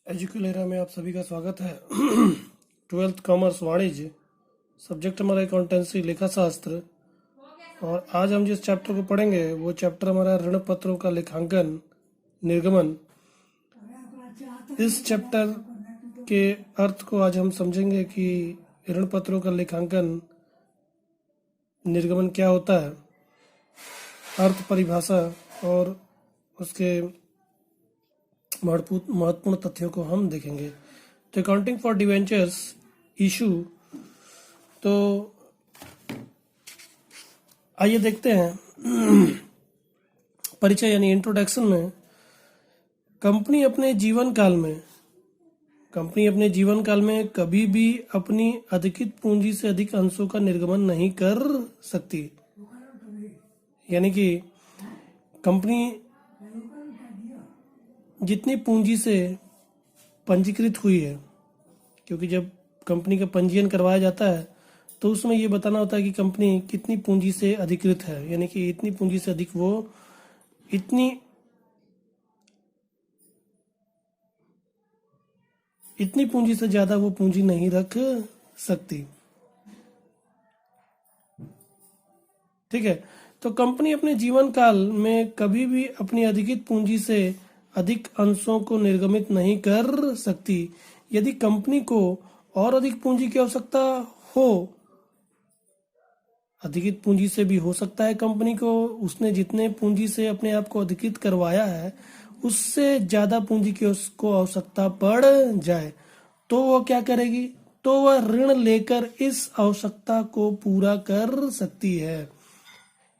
एजुकेलेरा में आप सभी का स्वागत है। ट्वेल्थ कॉमर्स वाणिज्य, सब्जेक्ट हमारा अकाउंटेंसी लेखा शास्त्र। और आज हम जिस चैप्टर को पढ़ेंगे वो चैप्टर हमारा ऋण पत्रों का लेखांकन निर्गमन। इस चैप्टर के अर्थ को आज हम समझेंगे कि ऋण पत्रों का लेखांकन निर्गमन क्या होता है, अर्थ परिभाषा और उसके महत्वपूर्ण तथ्यों को हम देखेंगे। तो अकाउंटिंग फॉर डिवेंचर्स इशू, तो आइए देखते हैं। परिचय यानी इंट्रोडक्शन में, कंपनी अपने जीवन काल में कभी भी अपनी अधिकृत पूंजी से अधिक अंशों का निर्गमन नहीं कर सकती। यानी कि कंपनी जितनी पूंजी से पंजीकृत हुई है, क्योंकि जब कंपनी का पंजीयन करवाया जाता है तो उसमें ये बताना होता है कि कंपनी कितनी पूंजी से अधिकृत है, यानी कि इतनी पूंजी से अधिक वो इतनी पूंजी से ज्यादा वो पूंजी नहीं रख सकती। ठीक है, तो कंपनी अपने जीवन काल में कभी भी अपनी अधिकृत पूंजी से अधिक अंशों को निर्गमित नहीं कर सकती। यदि कंपनी को और अधिक पूंजी की आवश्यकता हो, अधिकृत पूंजी से भी हो सकता है कंपनी को, उसने जितने पूंजी से अपने आप को अधिकृत करवाया है उससे ज्यादा पूंजी की उसको आवश्यकता पड़ जाए, तो वो क्या करेगी? तो वह ऋण लेकर इस आवश्यकता को पूरा कर सकती है।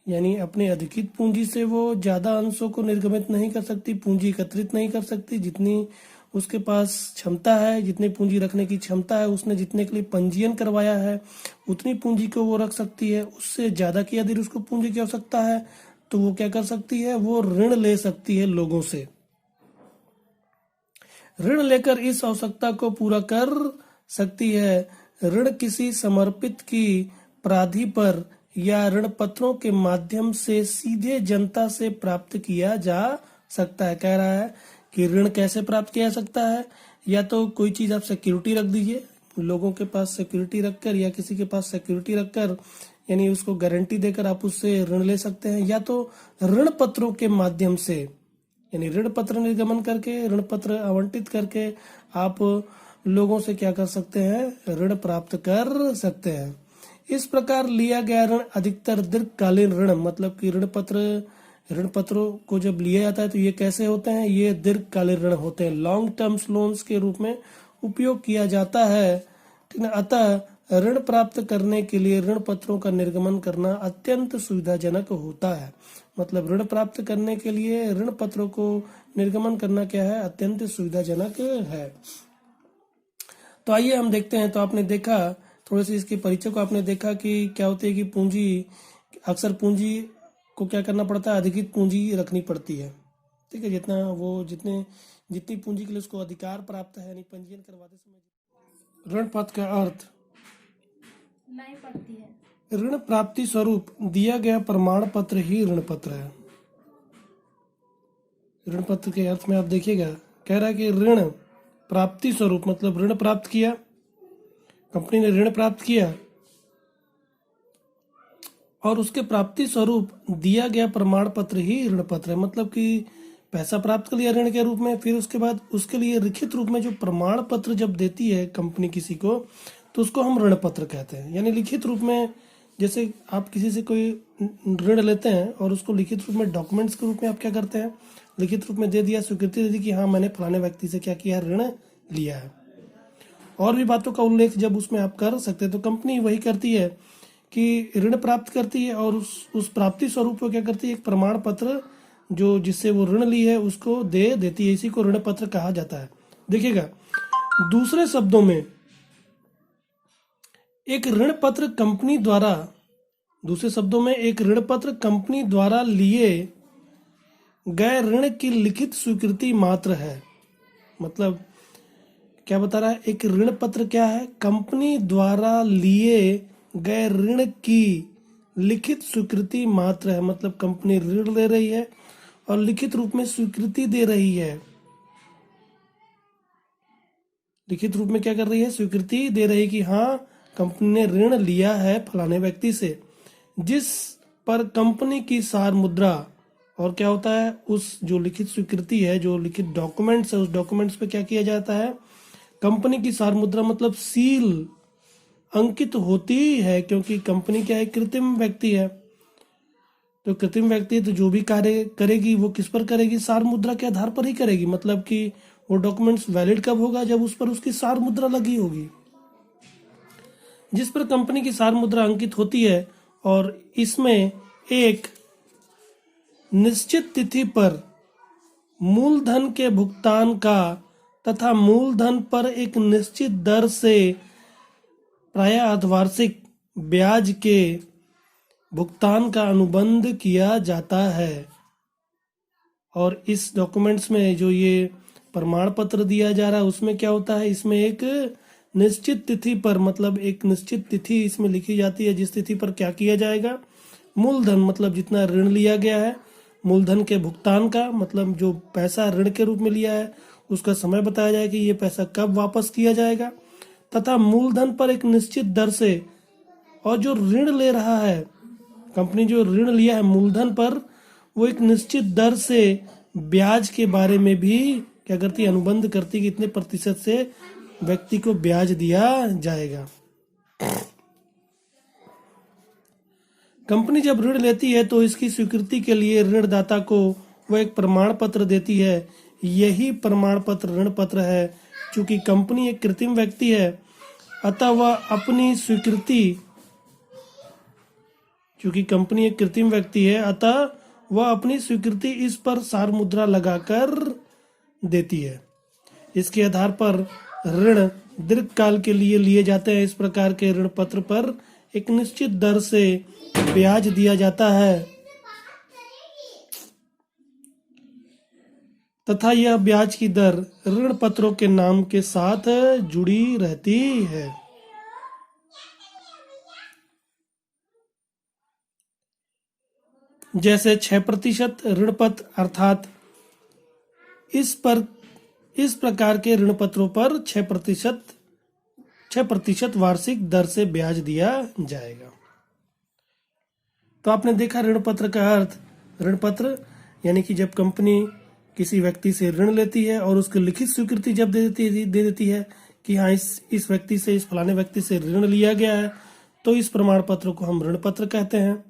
यानी अपने अधिकृत पूंजी से वो ज्यादा अंशों को निर्गमित नहीं कर सकती, पूंजी एकत्रित नहीं कर सकती। जितनी उसके पास क्षमता है, जितनी पूंजी रखने की क्षमता है, उसने जितने के लिए पंजीयन करवाया है उतनी पूंजी को वो रख सकती है। उससे ज्यादा की यदि उसको पूंजी की आवश्यकता है तो वो क्या कर सकती है? वो ऋण ले सकती है लोगों से। ऋण लेकर इस आवश्यकता को पूरा कर सकती है। ऋण किसी समर्पित की प्राधि पर या ऋण पत्रों के माध्यम से सीधे जनता से प्राप्त किया जा सकता है। कह रहा है कि ऋण कैसे प्राप्त किया जा सकता है? या तो कोई चीज आप सिक्योरिटी रख दीजिए, लोगों के पास सिक्योरिटी रखकर या किसी के पास सिक्योरिटी रखकर, यानी उसको गारंटी देकर आप उससे ऋण ले सकते हैं। या तो ऋण पत्रों के माध्यम से, यानी ऋण पत्र निर्गमन करके, ऋण पत्र आवंटित करके आप लोगों से क्या कर सकते हैं? ऋण प्राप्त कर सकते हैं। इस प्रकार लिया गया ऋण अधिकतर दीर्घकालीन ऋण, मतलब कि ऋण पत्रों को जब लिया जाता है तो ये कैसे होते हैं? ये दीर्घकालीन ऋण होते हैं, लॉन्ग टर्म्स लोन्स के रूप में उपयोग किया जाता है। ठीक है, अतः ऋण प्राप्त करने के लिए ऋण पत्रों का निर्गमन करना अत्यंत सुविधाजनक होता है। मतलब ऋण प्राप्त करने के लिए ऋण पत्रों को निर्गमन करना क्या है? अत्यंत सुविधाजनक है। तो आइए हम देखते हैं। तो आपने देखा, थोड़े से इसके परिचय को आपने देखा कि क्या होती है कि पूंजी, अक्सर पूंजी को क्या करना पड़ता है? अधिकृत पूंजी रखनी पड़ती है। ठीक है, जितनी पूंजी के लिए उसको अधिकार प्राप्त है, यानी पंजीयन करवाते समय। ऋण पत्र का अर्थ नहीं पड़ती है। ऋण प्राप्ति स्वरूप दिया गया प्रमाण पत्र ही ऋण पत्र है। ऋण पत्र के अर्थ में आप देखिएगा, कह रहा है कि ऋण प्राप्ति स्वरूप, मतलब ऋण प्राप्त किया, कंपनी ने ऋण प्राप्त किया और उसके प्राप्ति स्वरूप दिया गया प्रमाण पत्र ही ऋण पत्र है। मतलब कि पैसा प्राप्त कर लिया ऋण के रूप में, फिर उसके बाद उसके लिए लिखित रूप में जो प्रमाण पत्र जब देती है कंपनी किसी को, तो उसको हम ऋण पत्र कहते हैं। यानी लिखित रूप में, जैसे आप किसी से कोई ऋण लेते हैं और उसको लिखित रूप में डॉक्यूमेंट्स के रूप में आप क्या करते हैं? लिखित रूप में दे दिया, स्वीकृति दे दी कि हाँ मैंने फलाने व्यक्ति से क्या किया है? ऋण लिया है। और भी बातों का उल्लेख जब उसमें आप कर सकते हैं, तो कंपनी वही करती है कि ऋण प्राप्त करती है और उस प्राप्ति स्वरूप को क्या करती है? एक प्रमाण पत्र जो जिससे वो ऋण ली है उसको दे देती है। इसी को ऋण पत्र कहा जाता है। देखिएगा, दूसरे शब्दों में एक ऋण पत्र कंपनी द्वारा लिए गए ऋण की लिखित स्वीकृति मात्र है। मतलब क्या बता रहा है? एक ऋण पत्र क्या है? कंपनी द्वारा लिए गए ऋण की लिखित स्वीकृति मात्र है। मतलब कंपनी ऋण ले रही है और लिखित रूप में स्वीकृति दे रही है लिखित रूप में क्या कर रही है, स्वीकृति दे रही कि हाँ कंपनी ने ऋण लिया है फलाने व्यक्ति से, जिस पर कंपनी की सार मुद्रा, और क्या होता है, उस जो लिखित स्वीकृति है, जो लिखित डॉक्यूमेंट्स है, उस डॉक्यूमेंट्स पे क्या किया जाता है, कंपनी की सार मुद्रा मतलब सील अंकित होती है, क्योंकि कंपनी क्या है, कृत्रिम व्यक्ति है। तो कृत्रिम व्यक्ति तो जो भी कार्य करेगी वो किस पर करेगी, सार मुद्रा के आधार पर ही करेगी। मतलब कि वो डॉक्यूमेंट्स वैलिड कब होगा, जब उस पर उसकी सार मुद्रा लगी होगी। जिस पर कंपनी की सार मुद्रा अंकित होती है और इसमें एक निश्चित तिथि पर मूलधन के भुगतान का तथा मूलधन पर एक निश्चित दर से प्रायः अर्धवार्षिक ब्याज के भुगतान का अनुबंध किया जाता है। और इस डॉक्यूमेंट्स में जो ये प्रमाण पत्र दिया जा रहा है उसमें क्या होता है, इसमें एक निश्चित तिथि पर, मतलब एक निश्चित तिथि इसमें लिखी जाती है, जिस तिथि पर क्या किया जाएगा, मूलधन मतलब जितना ऋण लिया गया है, मूलधन के भुगतान का मतलब जो पैसा ऋण के रूप में लिया है उसका समय बताया जाएगा कि ये पैसा कब वापस किया जाएगा, तथा मूलधन पर एक निश्चित दर से, और जो ऋण ले रहा है कंपनी, जो ऋण लिया है मूलधन पर, वो एक निश्चित दर से ब्याज के बारे में भी क्या करती है, अनुबंध करती है कि इतने प्रतिशत से व्यक्ति को ब्याज दिया जाएगा। कंपनी जब ऋण लेती है तो इसकी स्वीकृति के लिए ऋणदाता को वह एक प्रमाण पत्र देती है। यही प्रमाण पत्र ऋण पत्र है। चूंकि कंपनी एक कृत्रिम व्यक्ति है, अतः वह अपनी स्वीकृति, चूंकि कंपनी एक कृत्रिम व्यक्ति है अतः वह अपनी स्वीकृति इस पर सार मुद्रा लगाकर देती है। इसके आधार पर ऋण दीर्घकाल के लिए लिए जाते हैं। इस प्रकार के ऋण पत्र पर एक निश्चित दर से ब्याज दिया जाता है तथा यह ब्याज की दर ऋण पत्रों के नाम के साथ जुड़ी रहती है। जैसे 6% ऋण पत्र, अर्थात इस प्रकार के ऋण पत्रों पर 6% वार्षिक दर से ब्याज दिया जाएगा। तो आपने देखा ऋण पत्र का अर्थ। ऋण पत्र यानी कि जब कंपनी किसी व्यक्ति से ऋण लेती है और उसकी लिखित स्वीकृति जब दे देती है कि हाँ इस व्यक्ति से, इस फलाने व्यक्ति से ऋण लिया गया है, तो इस प्रमाण पत्र को हम ऋण पत्र कहते हैं।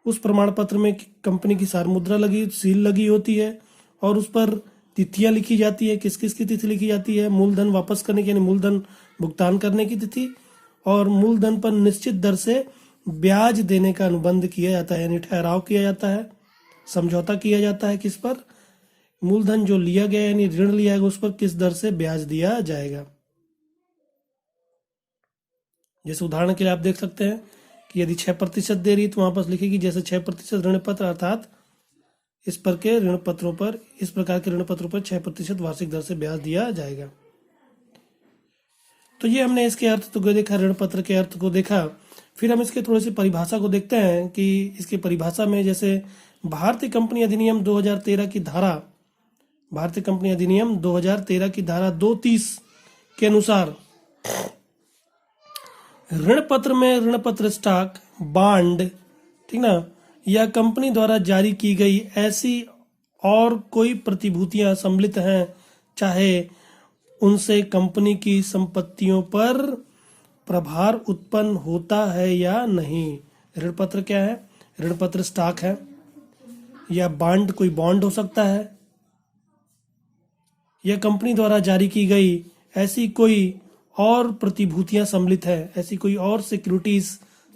उस प्रमाण पत्र में कंपनी की सार मुद्रा लगी, सील लगी होती है और उस पर तिथियां लिखी जाती है। किस किस की तिथि लिखी जाती है, मूलधन वापस करने की यानी मूलधन भुगतान करने की तिथि, और मूलधन पर निश्चित दर से ब्याज देने का अनुबंध किया जाता है, यानी ठहराव किया जाता है, समझौता किया जाता है। किस पर, मूलधन जो लिया गया यानी ऋण लिया है उस पर किस दर से ब्याज दिया जाएगा। जैसे उदाहरण के लिए आप देख सकते हैं कि यदि 6% दे रही है तो वहां पर लिखेगी जैसे 6% ऋण पत्र, अर्थात इस पर के ऋण पत्रों पर, इस प्रकार के ऋण पत्रों पर 6% वार्षिक दर से ब्याज दिया जाएगा। तो ये हमने इसके अर्थ को देखा, ऋण पत्र के अर्थ को देखा। फिर हम इसके थोड़ी सी परिभाषा को देखते हैं कि इसकी परिभाषा में जैसे भारतीय कंपनी अधिनियम 2013 की धारा, भारतीय कंपनी अधिनियम 2013 की धारा 230 के अनुसार ऋण पत्र में ऋण पत्र, स्टॉक, बॉन्ड, ठीक ना, या कंपनी द्वारा जारी की गई ऐसी और कोई प्रतिभूतियां सम्मिलित हैं, चाहे उनसे कंपनी की संपत्तियों पर प्रभार उत्पन्न होता है या नहीं। ऋण पत्र क्या है, ऋण पत्र स्टॉक है, या बॉन्ड, कोई बॉन्ड हो सकता है, या कंपनी द्वारा जारी की गई ऐसी कोई और प्रतिभूतियां सम्मिलित है, ऐसी कोई और सिक्योरिटीज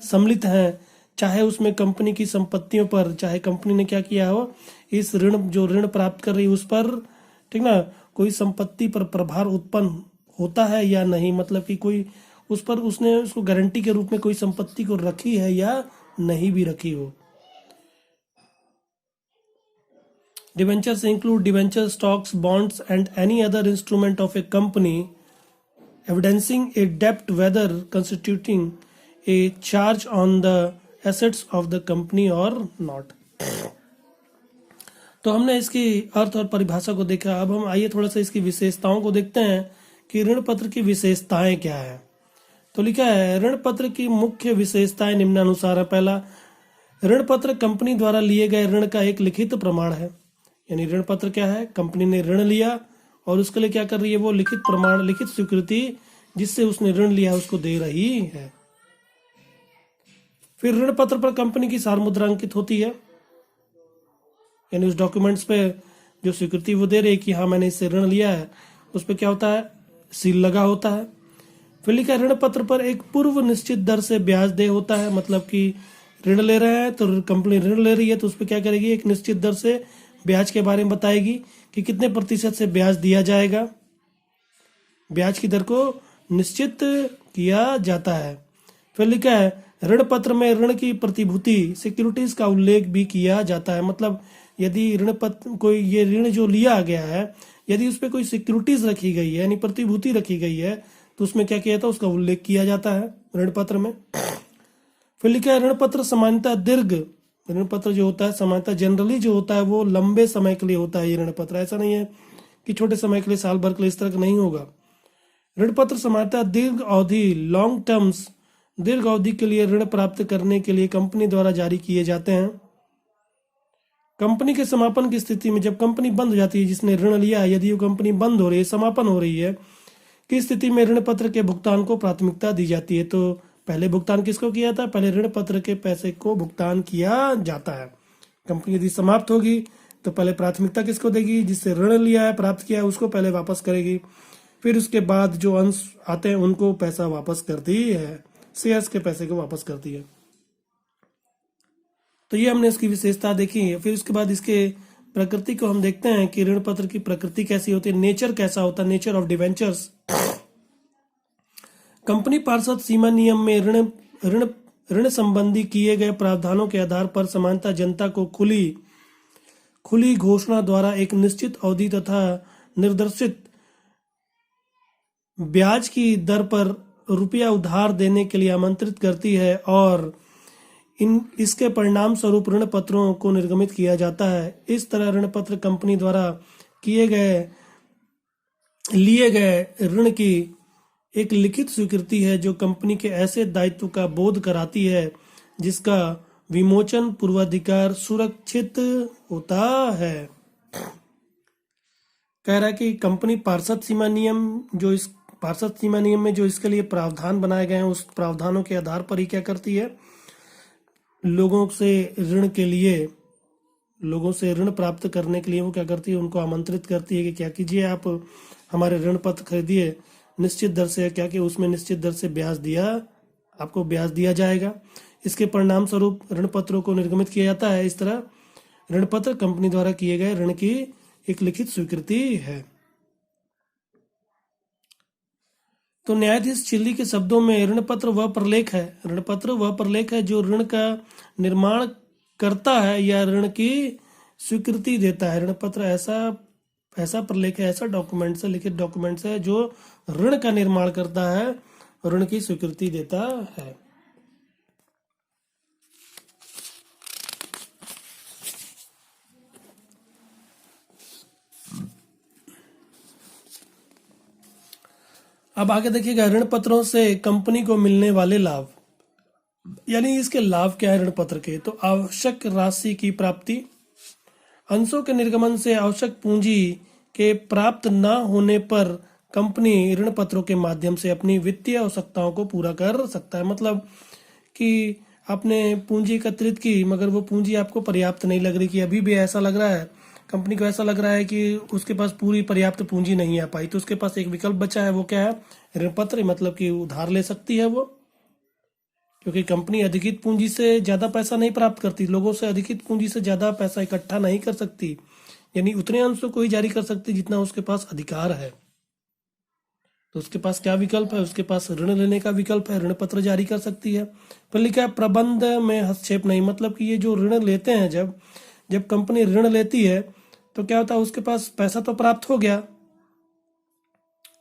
सम्मिलित हैं, चाहे उसमें कंपनी की संपत्तियों पर, चाहे कंपनी ने क्या किया हो, इस ऋण जो ऋण प्राप्त कर रही है उस पर, ठीक ना, कोई संपत्ति पर प्रभार उत्पन्न होता है या नहीं, मतलब कि कोई उस पर उसने उसको गारंटी के रूप में कोई संपत्ति को रखी है या नहीं भी रखी हो। Debentures include debenture stocks, bonds and any other instrument of a company evidencing a debt, whether constituting a charge on the assets of the company or not। तो हमने इसकी अर्थ और परिभाषा को देखा। अब हम आइए थोड़ा सा इसकी विशेषताओं को देखते हैं कि ऋण पत्र की विशेषताएं क्या है। तो लिखा है ऋण पत्र की मुख्य विशेषताएं निम्नानुसार है। पहला, ऋण पत्र कंपनी द्वारा लिए गए ऋण का एक लिखित प्रमाण है। यानी ऋण पत्र क्या है, कंपनी ने ऋण लिया और उसके लिए क्या कर रही है, वो लिखित प्रमाण, लिखित स्वीकृति जिससे उसने ऋण लिया उसको दे रही है। फिर ऋण पत्र पर कंपनी की सार अंकित होती है, यानी उस डॉक्यूमेंट्स पे जो स्वीकृति वो दे रही है कि हाँ मैंने इससे ऋण लिया है, उस पर क्या होता है, सील लगा होता है। फिर लिखा ऋण पत्र पर एक पूर्व निश्चित दर से ब्याज दे होता है, मतलब कि ऋण ले रहे हैं तो कंपनी ऋण ले रही है तो उस पर क्या करेगी, एक निश्चित दर से ब्याज के बारे में बताएगी कि कितने प्रतिशत से ब्याज दिया जाएगा। ब्याज की दर को निश्चित किया जाता है। फिर लिखा है ऋण पत्र में ऋण की प्रतिभूति सिक्योरिटीज का उल्लेख भी किया जाता है, मतलब यदि ऋण पत्र कोई ये ऋण जो लिया गया है यदि उस पर कोई सिक्योरिटीज रखी गई है यानी प्रतिभूति रखी गई है तो उसमें क्या किया जाता है, उसका उल्लेख किया जाता है ऋण पत्र में। फिर लिखा है ऋण पत्र सामान्यतः दीर्घ, ऋण पत्र जो होता है सामान्यतः जनरली जो होता है वो लंबे समय के लिए होता है। ये ऋण पत्र ऐसा नहीं है कि छोटे समय के लिए, साल भर के लिए, इस तरह का नहीं होगा। ऋण पत्र सामान्यतः दीर्घ अवधि, लॉन्ग टर्म्स, दीर्घ अवधि के लिए ऋण प्राप्त करने के लिए कंपनी द्वारा जारी किए जाते हैं। कंपनी के समापन की स्थिति में, जब कंपनी बंद हो जाती है, जिसने ऋण लिया है यदि वो कंपनी बंद हो रही है, समापन हो रही है, की स्थिति में ऋण पत्र के भुगतान को प्राथमिकता दी जाती है। तो पहले भुगतान किसको किया जाता है, पहले ऋण पत्र के पैसे को भुगतान किया जाता है। कंपनी यदि समाप्त होगी तो पहले प्राथमिकता किसको देगी, जिससे ऋण लिया है, प्राप्त किया है, उसको पहले वापस करेगी। फिर उसके बाद जो अंश आते हैं उनको पैसा वापस करती है, शेयर्स के पैसे को वापस करती है। तो ये हमने इसकी विशेषता देखी है। फिर उसके बाद इसके प्रकृति को हम देखते हैं कि ऋण पत्र की प्रकृति कैसी होती है, नेचर कैसा होता है, नेचर ऑफ डिवेंचर्स। कंपनी पार्षद सीमा नियम में ऋण ऋण ऋण संबंधी किए गए प्रावधानों के आधार पर सामान्यतः जनता को खुली घोषणा द्वारा एक निश्चित अवधि तथा निर्देशित ब्याज की दर पर रुपया उधार देने के लिए आमंत्रित करती है और इसके परिणाम स्वरूप ऋण पत्रों को निर्गमित किया जाता है। इस तरह ऋण पत्र कंपनी द्वारा लिए गए ऋण की एक लिखित स्वीकृति है जो कंपनी के ऐसे दायित्व का बोध कराती है जिसका विमोचन पूर्वाधिकार सुरक्षित होता है। कह रहा है कि कंपनी पार्षद सीमा नियम में जो इसके लिए प्रावधान बनाए गए हैं उस प्रावधानों के आधार पर ही क्या करती है, लोगों से ऋण प्राप्त करने के लिए वो क्या करती है, उनको आमंत्रित करती है कि क्या कीजिए, आप हमारे ऋण पत्र खरीदिए, निश्चित दर से, क्या कि उसमें निश्चित दर से आपको ब्याज दिया जाएगा। इसके परिणाम स्वरूप ऋण पत्रों को निर्गमित किया जाता है। इस तरह ऋण पत्र कंपनी द्वारा किए गए ऋण की एक लिखित स्वीकृति है। तो न्यायाधीश चिल्ली के शब्दों में ऋण पत्र वह प्रलेख है जो ऋण का निर्माण करता है या ऋण की स्वीकृति देता है। ऋण पत्र ऐसा प्रलेख है, ऐसा डॉक्यूमेंट्स है, लिखित डॉक्यूमेंट्स है जो ऋण का निर्माण करता है, ऋण की स्वीकृति देता है। अब आगे देखिएगा ऋण पत्रों से कंपनी को मिलने वाले लाभ, यानी इसके लाभ क्या है ऋण पत्र के। तो आवश्यक राशि की प्राप्ति, अंशों के निर्गमन से आवश्यक पूंजी के प्राप्त न होने पर कंपनी ऋण पत्रों के माध्यम से अपनी वित्तीय आवश्यकताओं को पूरा कर सकता है। मतलब कि आपने पूंजी एकत्रित की मगर वो पूंजी आपको पर्याप्त नहीं लग रही, कि अभी भी ऐसा लग रहा है, कंपनी को ऐसा लग रहा है कि उसके पास पूरी पर्याप्त पूंजी नहीं आ पाई, तो उसके पास एक विकल्प बचा है, वो क्या है, ऋण पत्र, मतलब कि उधार ले सकती है वो, क्योंकि कंपनी अधिकित पूंजी से ज्यादा पैसा नहीं प्राप्त करती, लोगों से अधिकित पूंजी से ज्यादा पैसा इकट्ठा नहीं कर सकती, यानी उतने अंशों को ही जारी कर सकती जितना उसके पास अधिकार है। तो उसके पास क्या विकल्प है, उसके पास ऋण लेने का विकल्प है, ऋण पत्र जारी कर सकती है। फिर लिखा है प्रबंध में हस्तक्षेप नहीं, मतलब कि ये जो ऋण लेते हैं, जब कंपनी ऋण लेती है तो क्या होता है, उसके पास पैसा तो प्राप्त हो गया,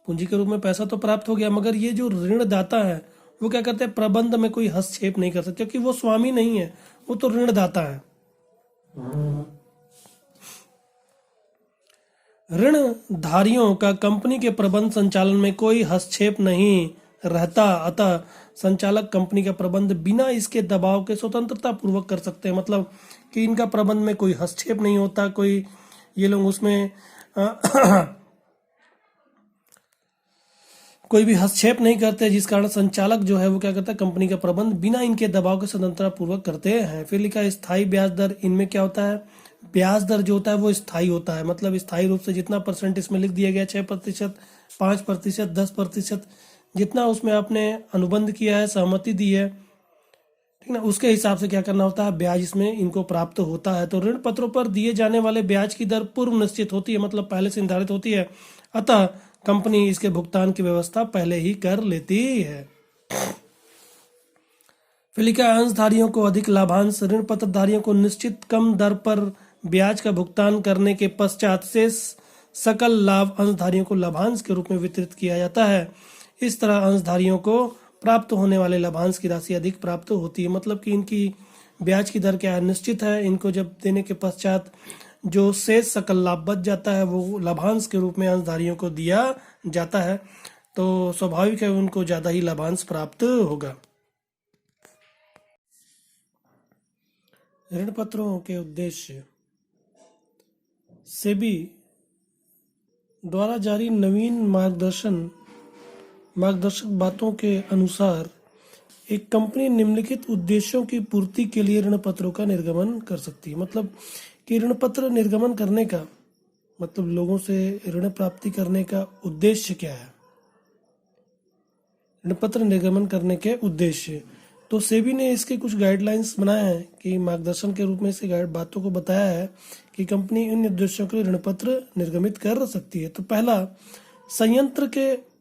पूंजी के रूप में पैसा तो प्राप्त हो गया, मगर ये जो ऋणदाता है वो क्या करते हैं, प्रबंध में कोई हस्तक्षेप नहीं कर सकते, क्योंकि वो स्वामी नहीं है, वो तो ऋणदाता है। ऋणधारियों का कंपनी के प्रबंध संचालन में कोई हस्तक्षेप नहीं रहता, अतः संचालक कंपनी का प्रबंध बिना इसके दबाव के स्वतंत्रता पूर्वक कर सकते हैं। मतलब कि इनका प्रबंध में कोई हस्तक्षेप नहीं होता, कोई ये लोग उसमें कोई भी हस्तक्षेप नहीं करते, जिस कारण संचालक जो है वो क्या करता है, कंपनी का प्रबंध बिना इनके दबाव के स्वतंत्रता पूर्वक करते हैं। फिर लिखा है स्थायी ब्याज दर। इनमें क्या होता है, ब्याज दर जो होता है वो स्थायी होता है। मतलब स्थायी रूप से जितना परसेंट इसमें लिख दिया गया, 6%, 5%, 10%, जितना उसमें आपने अनुबंध किया है, सहमति दी है, ठीक ना, उसके हिसाब से क्या करना होता है, ब्याज इसमें इनको प्राप्त होता है। तो ऋण पत्रों पर दिए जाने वाले ब्याज की दर पूर्व निश्चित होती है, मतलब पहले से निर्धारित होती है, अतः कंपनी इसके भुगतान की व्यवस्था पहले ही कर लेती है। फिर लिखा है अंशधारियों को अधिक लाभांश। ऋण पत्रधारियों को निश्चित कम दर पर ब्याज का भुगतान करने के पश्चात शेष सकल लाभ अंशधारियों को लाभांश के रूप में वितरित किया जाता है। इस तरह अंशधारियों को प्राप्त होने वाले लाभांश की राशि अधिक प्राप्त होती है। मतलब कि इनकी ब्याज की दर क्या है, निश्चित है। इनको जब देने के पश्चात जो शेष सकल लाभ बच जाता है वो लाभांश के रूप में अंशधारियों को दिया जाता है, तो स्वाभाविक है उनको ज्यादा ही लाभांश प्राप्त होगा। ऋण पत्रों के उद्देश्य। सेबी द्वारा जारी नवीन मार्गदर्शक बातों के अनुसार एक कंपनी निम्नलिखित उद्देश्यों की पूर्ति के लिए ऋण पत्रों का निर्गमन कर सकती है। मतलब कि ऋण पत्र निर्गमन करने का मतलब लोगों से ऋण प्राप्ति करने का उद्देश्य क्या है, ऋण पत्र निर्गमन करने के उद्देश्य। तो सेबी ने इसके कुछ गाइडलाइंस बनाए हैं कि मार्गदर्शन के रूप में इसके गाइड बातों को बताया है कि कंपनी इन उद्देश्यों के लिए ऋण पत्र निर्गमित कर सकती है। तो पहला, संयंत्र के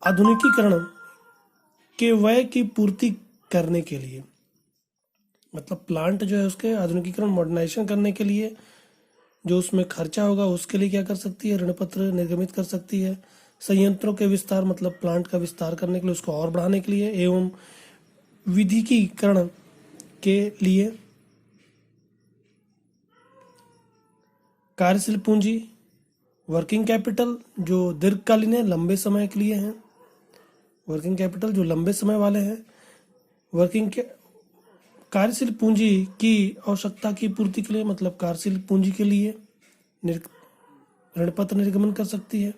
आधुनिकीकरण के व्यय की पूर्ति करने के लिए, मतलब प्लांट जो है उसके आधुनिकीकरण मॉडर्नाइजेशन करने के लिए जो उसमें खर्चा होगा उसके लिए क्या कर सकती है, ऋण पत्र निर्गमित कर सकती है। संयंत्रों के विस्तार मतलब प्लांट का विस्तार करने के लिए, उसको और बढ़ाने के लिए, एवं विधिकीकरण के लिए। कार्यशील पूंजी, वर्किंग कैपिटल जो दीर्घकालीन है, लंबे समय के लिए है, वर्किंग कैपिटल जो लंबे समय वाले हैं, कार्यशील पूंजी की आवश्यकता की पूर्ति के लिए मतलब कार्यशील पूंजी के लिए ऋण पत्र निर्गमन कर सकती है।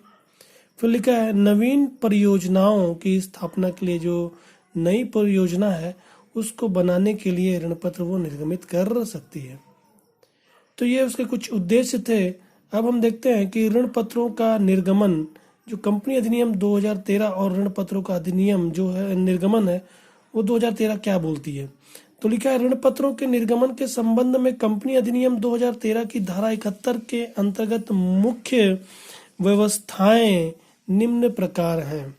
फिर लिखा है नवीन परियोजनाओं की स्थापना के लिए, जो नई परियोजना है उसको बनाने के लिए ऋण पत्र वो निर्गमित कर सकती है। तो ये उसके कुछ उद्देश्य थे। अब हम देखते हैं कि ऋण पत्रों का निर्गमन, जो कंपनी अधिनियम 2013 और ऋण पत्रों का अधिनियम जो है निर्गमन है वो 2013 क्या बोलती है। तो लिखा है ऋण पत्रों के निर्गमन के संबंध में कंपनी अधिनियम 2013 की धारा 71 के अंतर्गत मुख्य व्यवस्थाएं निम्न प्रकार हैं।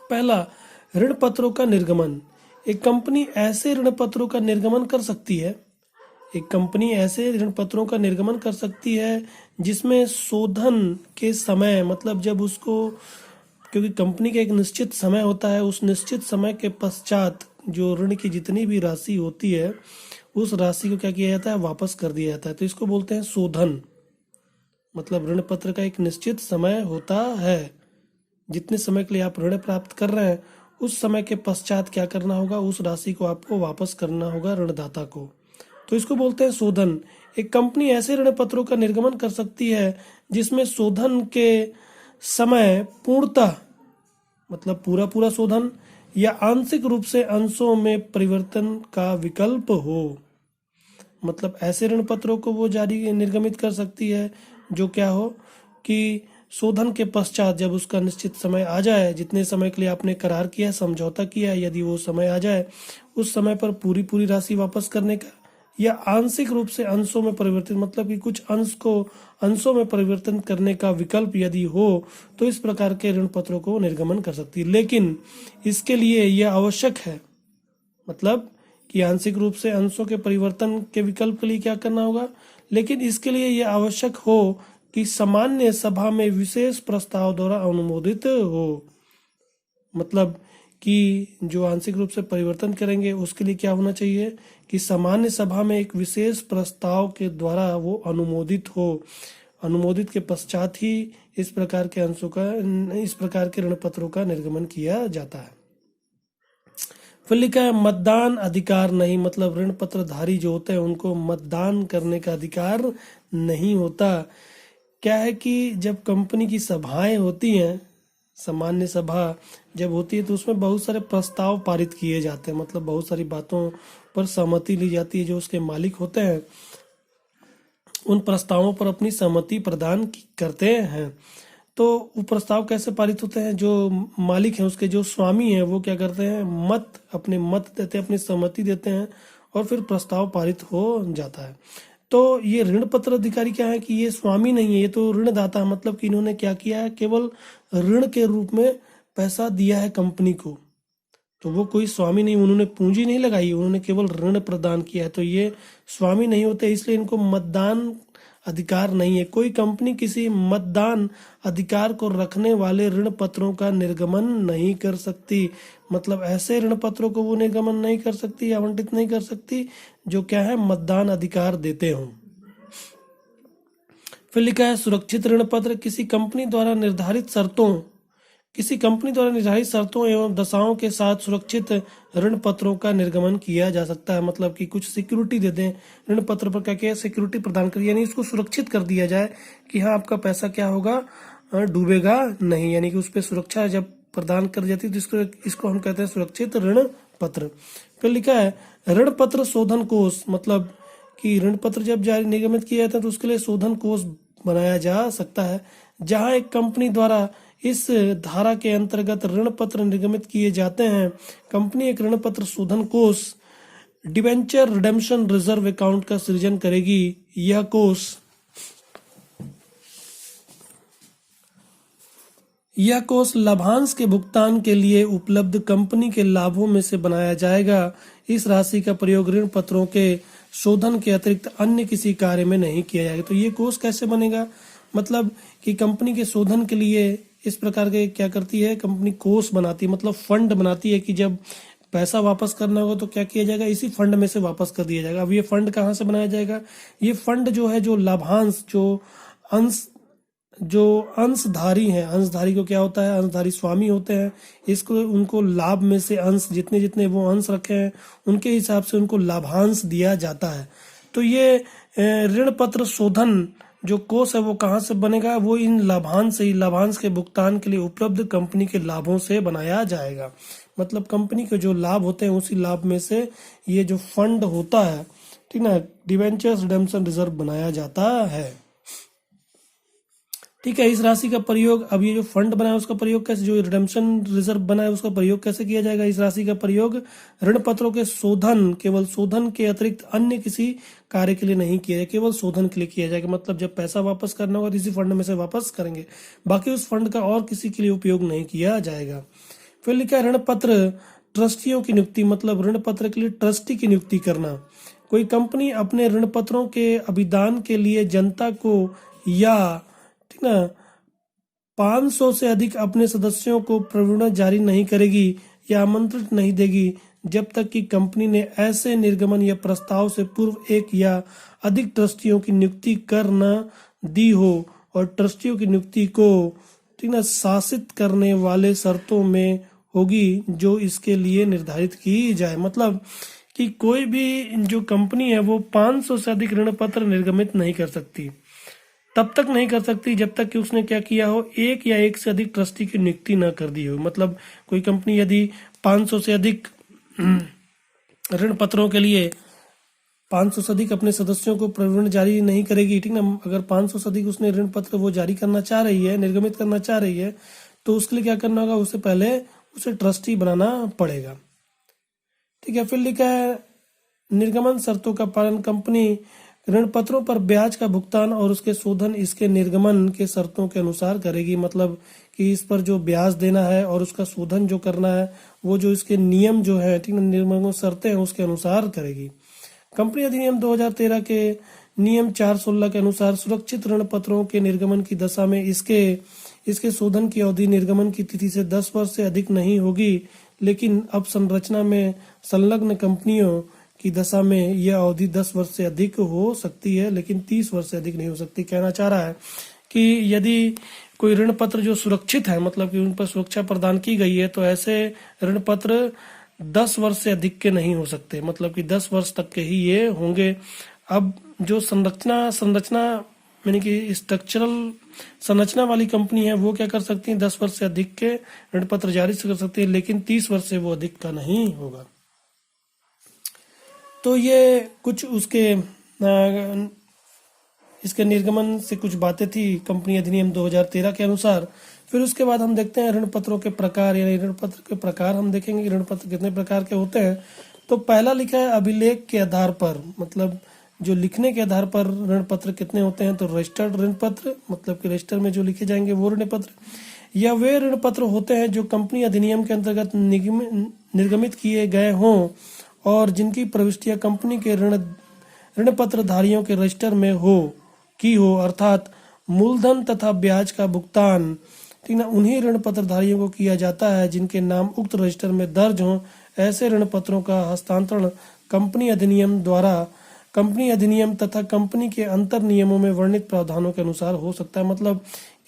पहला, ऋण पत्रों का निर्गमन। एक कंपनी ऐसे ऋण पत्रों का निर्गमन कर सकती है जिसमें शोधन के समय, मतलब जब उसको, क्योंकि कंपनी का एक निश्चित समय होता है, उस निश्चित समय के पश्चात जो ऋण की जितनी भी राशि होती है उस राशि को क्या किया जाता है, वापस कर दिया जाता है। तो इसको बोलते हैं शोधन। मतलब ऋण पत्र का एक निश्चित समय होता है, जितने समय के लिए आप ऋण प्राप्त कर रहे हैं उस समय के पश्चात क्या करना होगा, उस राशि को आपको वापस करना होगा ऋणदाता को। तो इसको बोलते हैं शोधन। एक कंपनी ऐसे ऋण पत्रों का निर्गमन कर सकती है जिसमें शोधन के समय पूर्णतः मतलब पूरा शोधन या आंशिक रूप से अंशों में परिवर्तन का विकल्प हो। मतलब ऐसे ऋण पत्रों को वो जारी निर्गमित कर सकती है जो क्या हो कि शोधन के पश्चात जब उसका निश्चित समय आ जाए, जितने समय के लिए आपने करार किया, समझौता किया, यदि वो समय आ जाए उस समय पर पूरी राशि वापस करने का, या आंशिक रूप से अंशों में परिवर्तित, मतलब कि कुछ अंश को अंशों में परिवर्तन करने का विकल्प यदि हो तो इस प्रकार के ऋण पत्रों को निर्गमन कर सकती है। लेकिन इसके लिए यह आवश्यक है, मतलब कि आंशिक रूप से अंशों के परिवर्तन के विकल्प के लिए क्या करना होगा, लेकिन इसके लिए यह आवश्यक हो कि सामान्य सभा में विशेष प्रस्ताव द्वारा अनुमोदित हो। मतलब कि जो आंशिक रूप से परिवर्तन करेंगे उसके लिए क्या होना चाहिए कि सामान्य सभा में एक विशेष प्रस्ताव के द्वारा वो अनुमोदित हो। अनुमोदित के पश्चात ही इस प्रकार के ऋण पत्रों का निर्गमन किया जाता है। फिर लिखा है मतदान अधिकार नहीं, मतलब ऋण पत्र धारी जो होते हैं उनको मतदान करने का अधिकार नहीं होता। क्या है कि जब कंपनी की सभाएं होती हैं, सामान्य सभा जब होती है तो उसमें बहुत सारे प्रस्ताव पारित किए जाते हैं, मतलब बहुत सारी बातों पर सहमति ली जाती है। जो उसके मालिक होते हैं उन प्रस्तावों पर अपनी सहमति प्रदान करते हैं। तो वो प्रस्ताव कैसे पारित होते हैं? जो मालिक हैं, उसके जो स्वामी हैं, वो क्या करते हैं, अपने मत देते हैं, अपनी सहमति देते हैं और फिर प्रस्ताव पारित हो जाता है। तो ये ऋण पत्र अधिकारी क्या है कि ये स्वामी नहीं है, ये तो ऋणदाता है। मतलब कि इन्होंने क्या किया है, केवल ऋण के रूप में पैसा दिया है कंपनी को। तो वो कोई स्वामी नहीं, उन्होंने पूंजी नहीं लगाई, उन्होंने केवल ऋण प्रदान किया है। तो ये स्वामी नहीं होते, इसलिए इनको मतदान अधिकार नहीं है। कोई कंपनी किसी मतदान अधिकार को रखने वाले ऋण पत्रों का निर्गमन नहीं कर सकती। मतलब ऐसे ऋण पत्रों को वो निर्गमन नहीं कर सकती, आवंटित नहीं कर सकती जो क्या है, मतदान अधिकार देते हों। फिर लिखा है सुरक्षित ऋण पत्र किसी कंपनी द्वारा निर्धारित शर्तों एवं दशाओं के साथ सुरक्षित ऋण पत्रों का निर्गमन किया जा सकता है। मतलब कि कुछ सिक्योरिटी दे दें ऋण पत्र पर, क्या सिक्योरिटी प्रदान करिए, यानी इसको सुरक्षित कर दिया जाए कि हाँ आपका पैसा क्या होगा, डूबेगा नहीं, यानी कि उस पर सुरक्षा जब प्रदान कर जाती है तो इसको हम कहते हैं सुरक्षित ऋण पत्र। फिर लिखा है ऋण पत्र शोधन कोष, मतलब कि ऋण पत्र जब जारी निर्गमित किया जाता है तो उसके लिए शोधन कोष बनाया जा सकता है, जहां एक कंपनी द्वारा इस धारा के अंतर्गत ऋण पत्र निर्गमित किए जाते हैं। कंपनी एक ऋण पत्र शोधन कोष डिबेंचर रिडेम्पशन रिजर्व अकाउंट का सृजन करेगी। यह कोष लाभांश के भुगतान के लिए उपलब्ध कंपनी के लाभों में से बनाया जाएगा। इस राशि का प्रयोग ऋण पत्रों के शोधन के अतिरिक्त अन्य किसी कार्य में नहीं किया जाएगा। तो ये कोष कैसे बनेगा? मतलब कि कंपनी के शोधन के लिए इस प्रकार के क्या करती है, कंपनी कोष बनाती है, मतलब फंड बनाती है कि जब पैसा वापस करना होगा तो क्या किया जाएगा, इसी फंड में से वापस कर दिया जाएगा। अब ये फंड कहाँ से बनाया जाएगा? ये फंड जो है, जो लाभांश, जो अंशधारी हैं, अंशधारी को क्या होता है, अंशधारी स्वामी होते हैं, इसको उनको लाभ में से अंश, जितने जितने वो अंश रखे हैं उनके हिसाब से उनको लाभांश दिया जाता है। तो ये ऋण पत्र शोधन जो कोष है वो कहाँ से बनेगा? वो इन लाभांश के भुगतान के लिए उपलब्ध कंपनी के लाभों से बनाया जाएगा। मतलब कंपनी के जो लाभ होते हैं उसी लाभ में से ये जो फंड होता है, ठीक ना, डिबेंचर्स रिडेम्पशन रिजर्व बनाया जाता है। ठीक है, इस राशि का प्रयोग, अब ये जो फंड बना है उसका प्रयोग कैसे, जो रिडेम्पशन रिजर्व बना है उसका प्रयोग कैसे किया जाएगा? इस राशि का प्रयोग ऋण पत्रों के शोधन, केवल शोधन के अतिरिक्त अन्य किसी कार्य के लिए नहीं किया जाएगा, केवल शोधन के लिए किया जाएगा। मतलब जब पैसा वापस करना होगा तो इसी फंड में से वापस करेंगे, बाकी उस फंड का और किसी के लिए उपयोग नहीं किया जाएगा। फिर लिखा है ऋण पत्र ट्रस्टियों की नियुक्ति, मतलब ऋण पत्र के लिए ट्रस्टी की नियुक्ति करना। कोई कंपनी अपने ऋण पत्रों के अभिदान के लिए जनता को या 500 से अधिक अपने सदस्यों को प्रविणा जारी नहीं करेगी या आमंत्रित नहीं देगी जब तक कि कंपनी ने ऐसे निर्गमन या प्रस्ताव से पूर्व एक या अधिक ट्रस्टियों की नियुक्ति कर न दी हो और ट्रस्टियों की नियुक्ति को शासित करने वाले शर्तों में होगी जो इसके लिए निर्धारित की जाए। मतलब कि कोई भी जो कंपनी है वो 500 से अधिक ऋण पत्र निर्गमित नहीं कर सकती, तब तक नहीं कर सकती जब तक कि उसने क्या किया हो, एक या एक से अधिक ट्रस्टी की नियुक्ति न कर दी हो। मतलब कोई कंपनी यदि 500 से अधिक ऋण पत्रों के लिए 500 से अधिक अपने सदस्यों को प्रविण जारी नहीं करेगी, ठीक ना, अगर 500 से अधिक उसने ऋण पत्र वो जारी करना चाह रही है, निर्गमित करना चाह रही है, तो उसके लिए क्या करना होगा, उससे पहले उसे ट्रस्टी बनाना पड़ेगा। ठीक है, फिर लिखा है निर्गमन शर्तों का पालन कंपनी ऋण पत्रों पर ब्याज का भुगतान और उसके शोधन इसके निर्गमन के शर्तों के अनुसार करेगी। मतलब कि इस पर जो ब्याज देना है और उसका शोधन जो करना है वो जो इसके नियम जो है, ठीक है, निर्गमन शर्तें हैं उसके अनुसार करेगी। कंपनी अधिनियम 2013 के नियम 416 के अनुसार सुरक्षित ऋण पत्रों के निर्गमन की दशा में इसके शोधन की अवधि निर्गमन की तिथि से 10 वर्ष से अधिक नहीं होगी, लेकिन अब संरचना में संलग्न कंपनियों की दशा में यह अवधि 10 वर्ष से अधिक हो सकती है, लेकिन 30 वर्ष से अधिक नहीं हो सकती। कहना चाह रहा है कि यदि कोई ऋण पत्र जो सुरक्षित है, मतलब कि उन पर सुरक्षा प्रदान की गई है, तो ऐसे ऋण पत्र 10 वर्ष से अधिक के नहीं हो सकते, मतलब कि 10 वर्ष तक के ही ये होंगे। अब जो संरचना यानी कि स्ट्रक्चरल संरचना वाली कंपनी है, वो क्या कर सकती है, 10 वर्ष से अधिक के ऋण पत्र जारी कर सकती है, लेकिन 30 वर्ष से वो अधिक का नहीं होगा। तो ये कुछ उसके इसके निर्गमन से कुछ बातें थी कंपनी अधिनियम 2013 के अनुसार। फिर उसके बाद हम देखते हैं ऋण पत्रों के प्रकार, यानी ऋण पत्र के प्रकार हम देखेंगे कि ऋण पत्र कितने प्रकार के होते हैं। तो पहला लिखा है अभिलेख के आधार पर, मतलब जो लिखने के आधार पर ऋण पत्र कितने होते हैं। तो रजिस्टर्ड ऋण पत्र, मतलब कि रजिस्टर में जो लिखे जाएंगे वो ऋण पत्र, या वे ऋण पत्र होते हैं जो कंपनी अधिनियम के अंतर्गत निर्गमित किए गए हों और जिनकी प्रविष्टियां कंपनी के ऋण पत्र धारियों के रजिस्टर में हो, अर्थात मूलधन तथा ब्याज का भुगतान, ठीक ना, उन्हीं ऋण पत्र धारियों को किया जाता है जिनके नाम उक्त रजिस्टर में दर्ज हों। ऐसे ऋण पत्रों का हस्तांतरण कंपनी अधिनियम तथा कंपनी के अंतर नियमों में वर्णित प्रावधानों के अनुसार हो सकता है। मतलब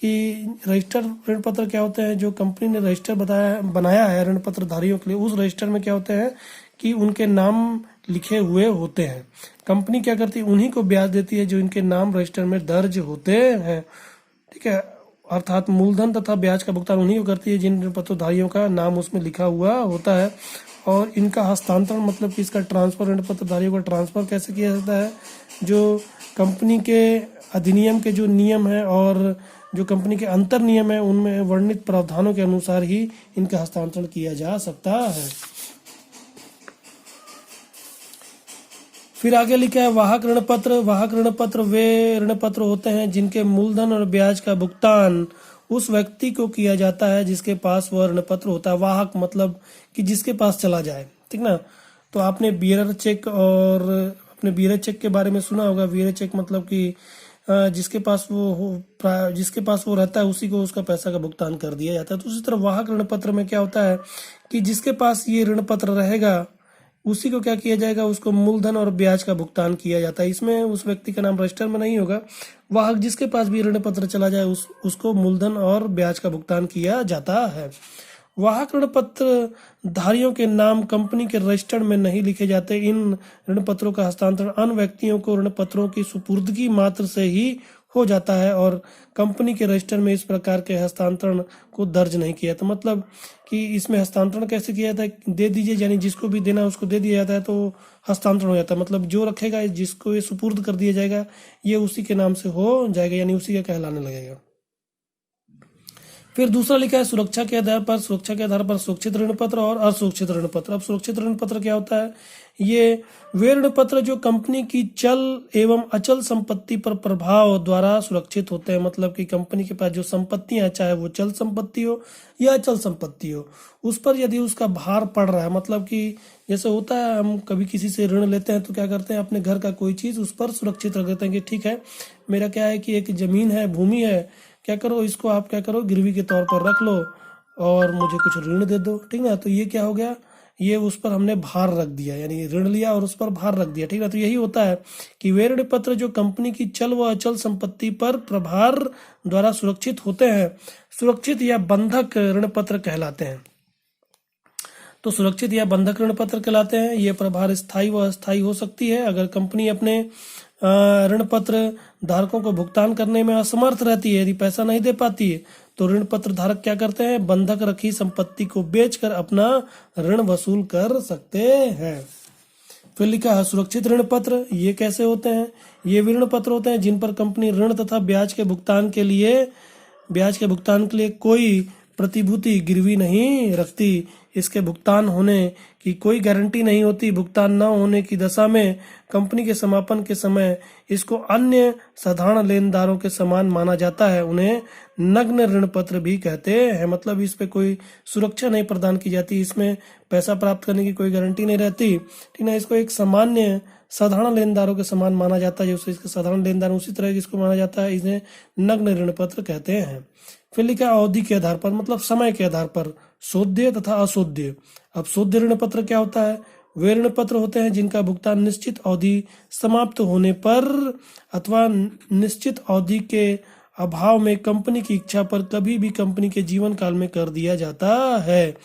कि रजिस्टर ऋण पत्र क्या होते हैं, जो कंपनी ने रजिस्टर बनाया है ऋण पत्र धारियों के लिए, उस रजिस्टर में क्या होते हैं कि उनके नाम लिखे हुए होते हैं। कंपनी क्या करती है, उन्हीं को ब्याज देती है जो इनके नाम रजिस्टर में दर्ज होते हैं, ठीक है, अर्थात मूलधन तथा ब्याज का भुगतान उन्हीं को करती है जिन ऋण पत्रधारियों का नाम उसमें लिखा हुआ होता है। और इनका हस्तांतरण, मतलब कि इसका ट्रांसफर, ऋण पत्रधारियों का ट्रांसफर कैसे किया जाता है, जो कंपनी के अधिनियम के जो नियम है और जो कंपनी के अंतर नियम है उनमें वर्णित प्रावधानों के अनुसार ही इनका हस्तांतरण किया जा सकता है। फिर आगे लिखा है वाहक ऋण पत्र। वाहक ऋण पत्र वे ऋण पत्र होते हैं जिनके मूलधन और ब्याज का भुगतान उस व्यक्ति को किया जाता है जिसके पास वह ऋण पत्र होता है। वाहक मतलब कि जिसके पास चला जाए, ठीक ना। तो आपने बियरर चेक और अपने बियरर चेक के बारे में सुना होगा। बियरर चेक मतलब कि जिसके पास वो रहता है उसी को उसका पैसा का भुगतान कर दिया जाता है। तो उसी तरह वाहक ऋण पत्र में क्या होता है कि जिसके पास ये ऋण पत्र रहेगा उसी को क्या किया जाएगा, उसको मूलधन और ब्याज का भुगतान किया जाता है। इसमें उस व्यक्ति का नाम रजिस्टर में नहीं होगा। वाहक जिसके पास भी ऋण पत्र चला जाए उसको मूलधन और ब्याज का भुगतान किया जाता है। वाहक ऋण पत्र धारियों के नाम कंपनी के रजिस्टर में नहीं लिखे जाते। इन ऋण पत्रों का हस्तांतरण अन्य व्यक्तियों को ऋण पत्रों की सुपुर्दगी मात्र से ही हो जाता है और कंपनी के रजिस्टर में इस प्रकार के हस्तांतरण को दर्ज नहीं किया। तो मतलब कि इसमें हस्तांतरण कैसे किया जाता है, दे दीजिए, यानी जिसको भी देना उसको दे दिया जाता है तो हस्तांतरण हो जाता है। मतलब जो रखेगा, जिसको ये सुपुर्द कर दिया जाएगा, ये उसी के नाम से हो जाएगा, यानी उसी का कहलाने लगेगा। फिर दूसरा लिखा है सुरक्षा के आधार पर। सुरक्षा के आधार पर सुरक्षित ऋण पत्र और असुरक्षित ऋण पत्र। अब सुरक्षित ऋण पत्र क्या होता है, ये वे ऋण पत्र जो कंपनी की चल एवं अचल संपत्ति पर प्रभाव द्वारा सुरक्षित होते हैं। मतलब कि कंपनी के पास जो संपत्तियां, चाहे वो चल संपत्ति हो या अचल संपत्ति हो, उस पर यदि उसका भार पड़ रहा है, मतलब कि जैसे होता है हम कभी किसी से ऋण लेते हैं तो क्या करते हैं, अपने घर का कोई चीज उस पर सुरक्षित रख देते हैं कि ठीक है, मेरा क्या है कि एक जमीन है, भूमि है, क्या करो, इसको आप क्या करो, गिरवी के तौर पर रख लो और मुझे कुछ ऋण दे दो, ठीक ना। तो ये क्या हो गया, ये उस पर हमने भार रख दिया, यानी ऋण लिया और उस पर भार रख दिया, ठीक ना। तो यही होता है कि वे ऋण पत्र जो कंपनी की चल व अचल संपत्ति पर प्रभार द्वारा सुरक्षित होते हैं, सुरक्षित या बंधक ऋण पत्र कहलाते हैं। तो सुरक्षित या बंधक ऋण पत्र कहलाते हैं। ये प्रभार स्थायी व अस्थायी हो सकती है। अगर कंपनी अपने ऋण पत्र धारकों को भुगतान करने में असमर्थ रहती है, यदि पैसा नहीं दे पाती है, तो ऋण पत्र धारक क्या करते हैं, बंधक रखी संपत्ति को बेचकर अपना ऋण वसूल कर सकते हैं। फिर लिखा है सुरक्षित ऋण पत्र। ये कैसे होते हैं, ये ऋण पत्र होते हैं जिन पर कंपनी ऋण तथा ब्याज के भुगतान के लिए कोई प्रतिभूति गिरवी नहीं रखती। इसके भुगतान होने की कोई गारंटी नहीं होती। भुगतान न होने की दशा में कंपनी के समापन के समय इसको अन्य साधारण लेनदारों के समान माना जाता है। उन्हें नग्न ऋण पत्र भी कहते हैं। मतलब इस पे कोई सुरक्षा नहीं प्रदान की जाती, इसमें पैसा प्राप्त करने की कोई गारंटी नहीं रहती, ठीक ना। इसको एक सामान्य साधारण लेनदारों के समान माना जाता है। जैसे इसके साधारण लेनदार उसी तरह इसको माना जाता है, इन्हें नग्न ऋण पत्र कहते हैं। फिर लिखा अवधि के आधार पर, मतलब समय के आधार पर, सोध्य तथा असोध्य। अब सोध्य ऋण पत्र क्या होता है, वे ऋण पत्र होते हैं जिनका भुगतान निश्चित अवधि समाप्त होने पर अथवा निश्चित अवधि के अभाव में कंपनी की इच्छा पर कभी भी कंपनी के जीवन काल में कर दिया जाता है।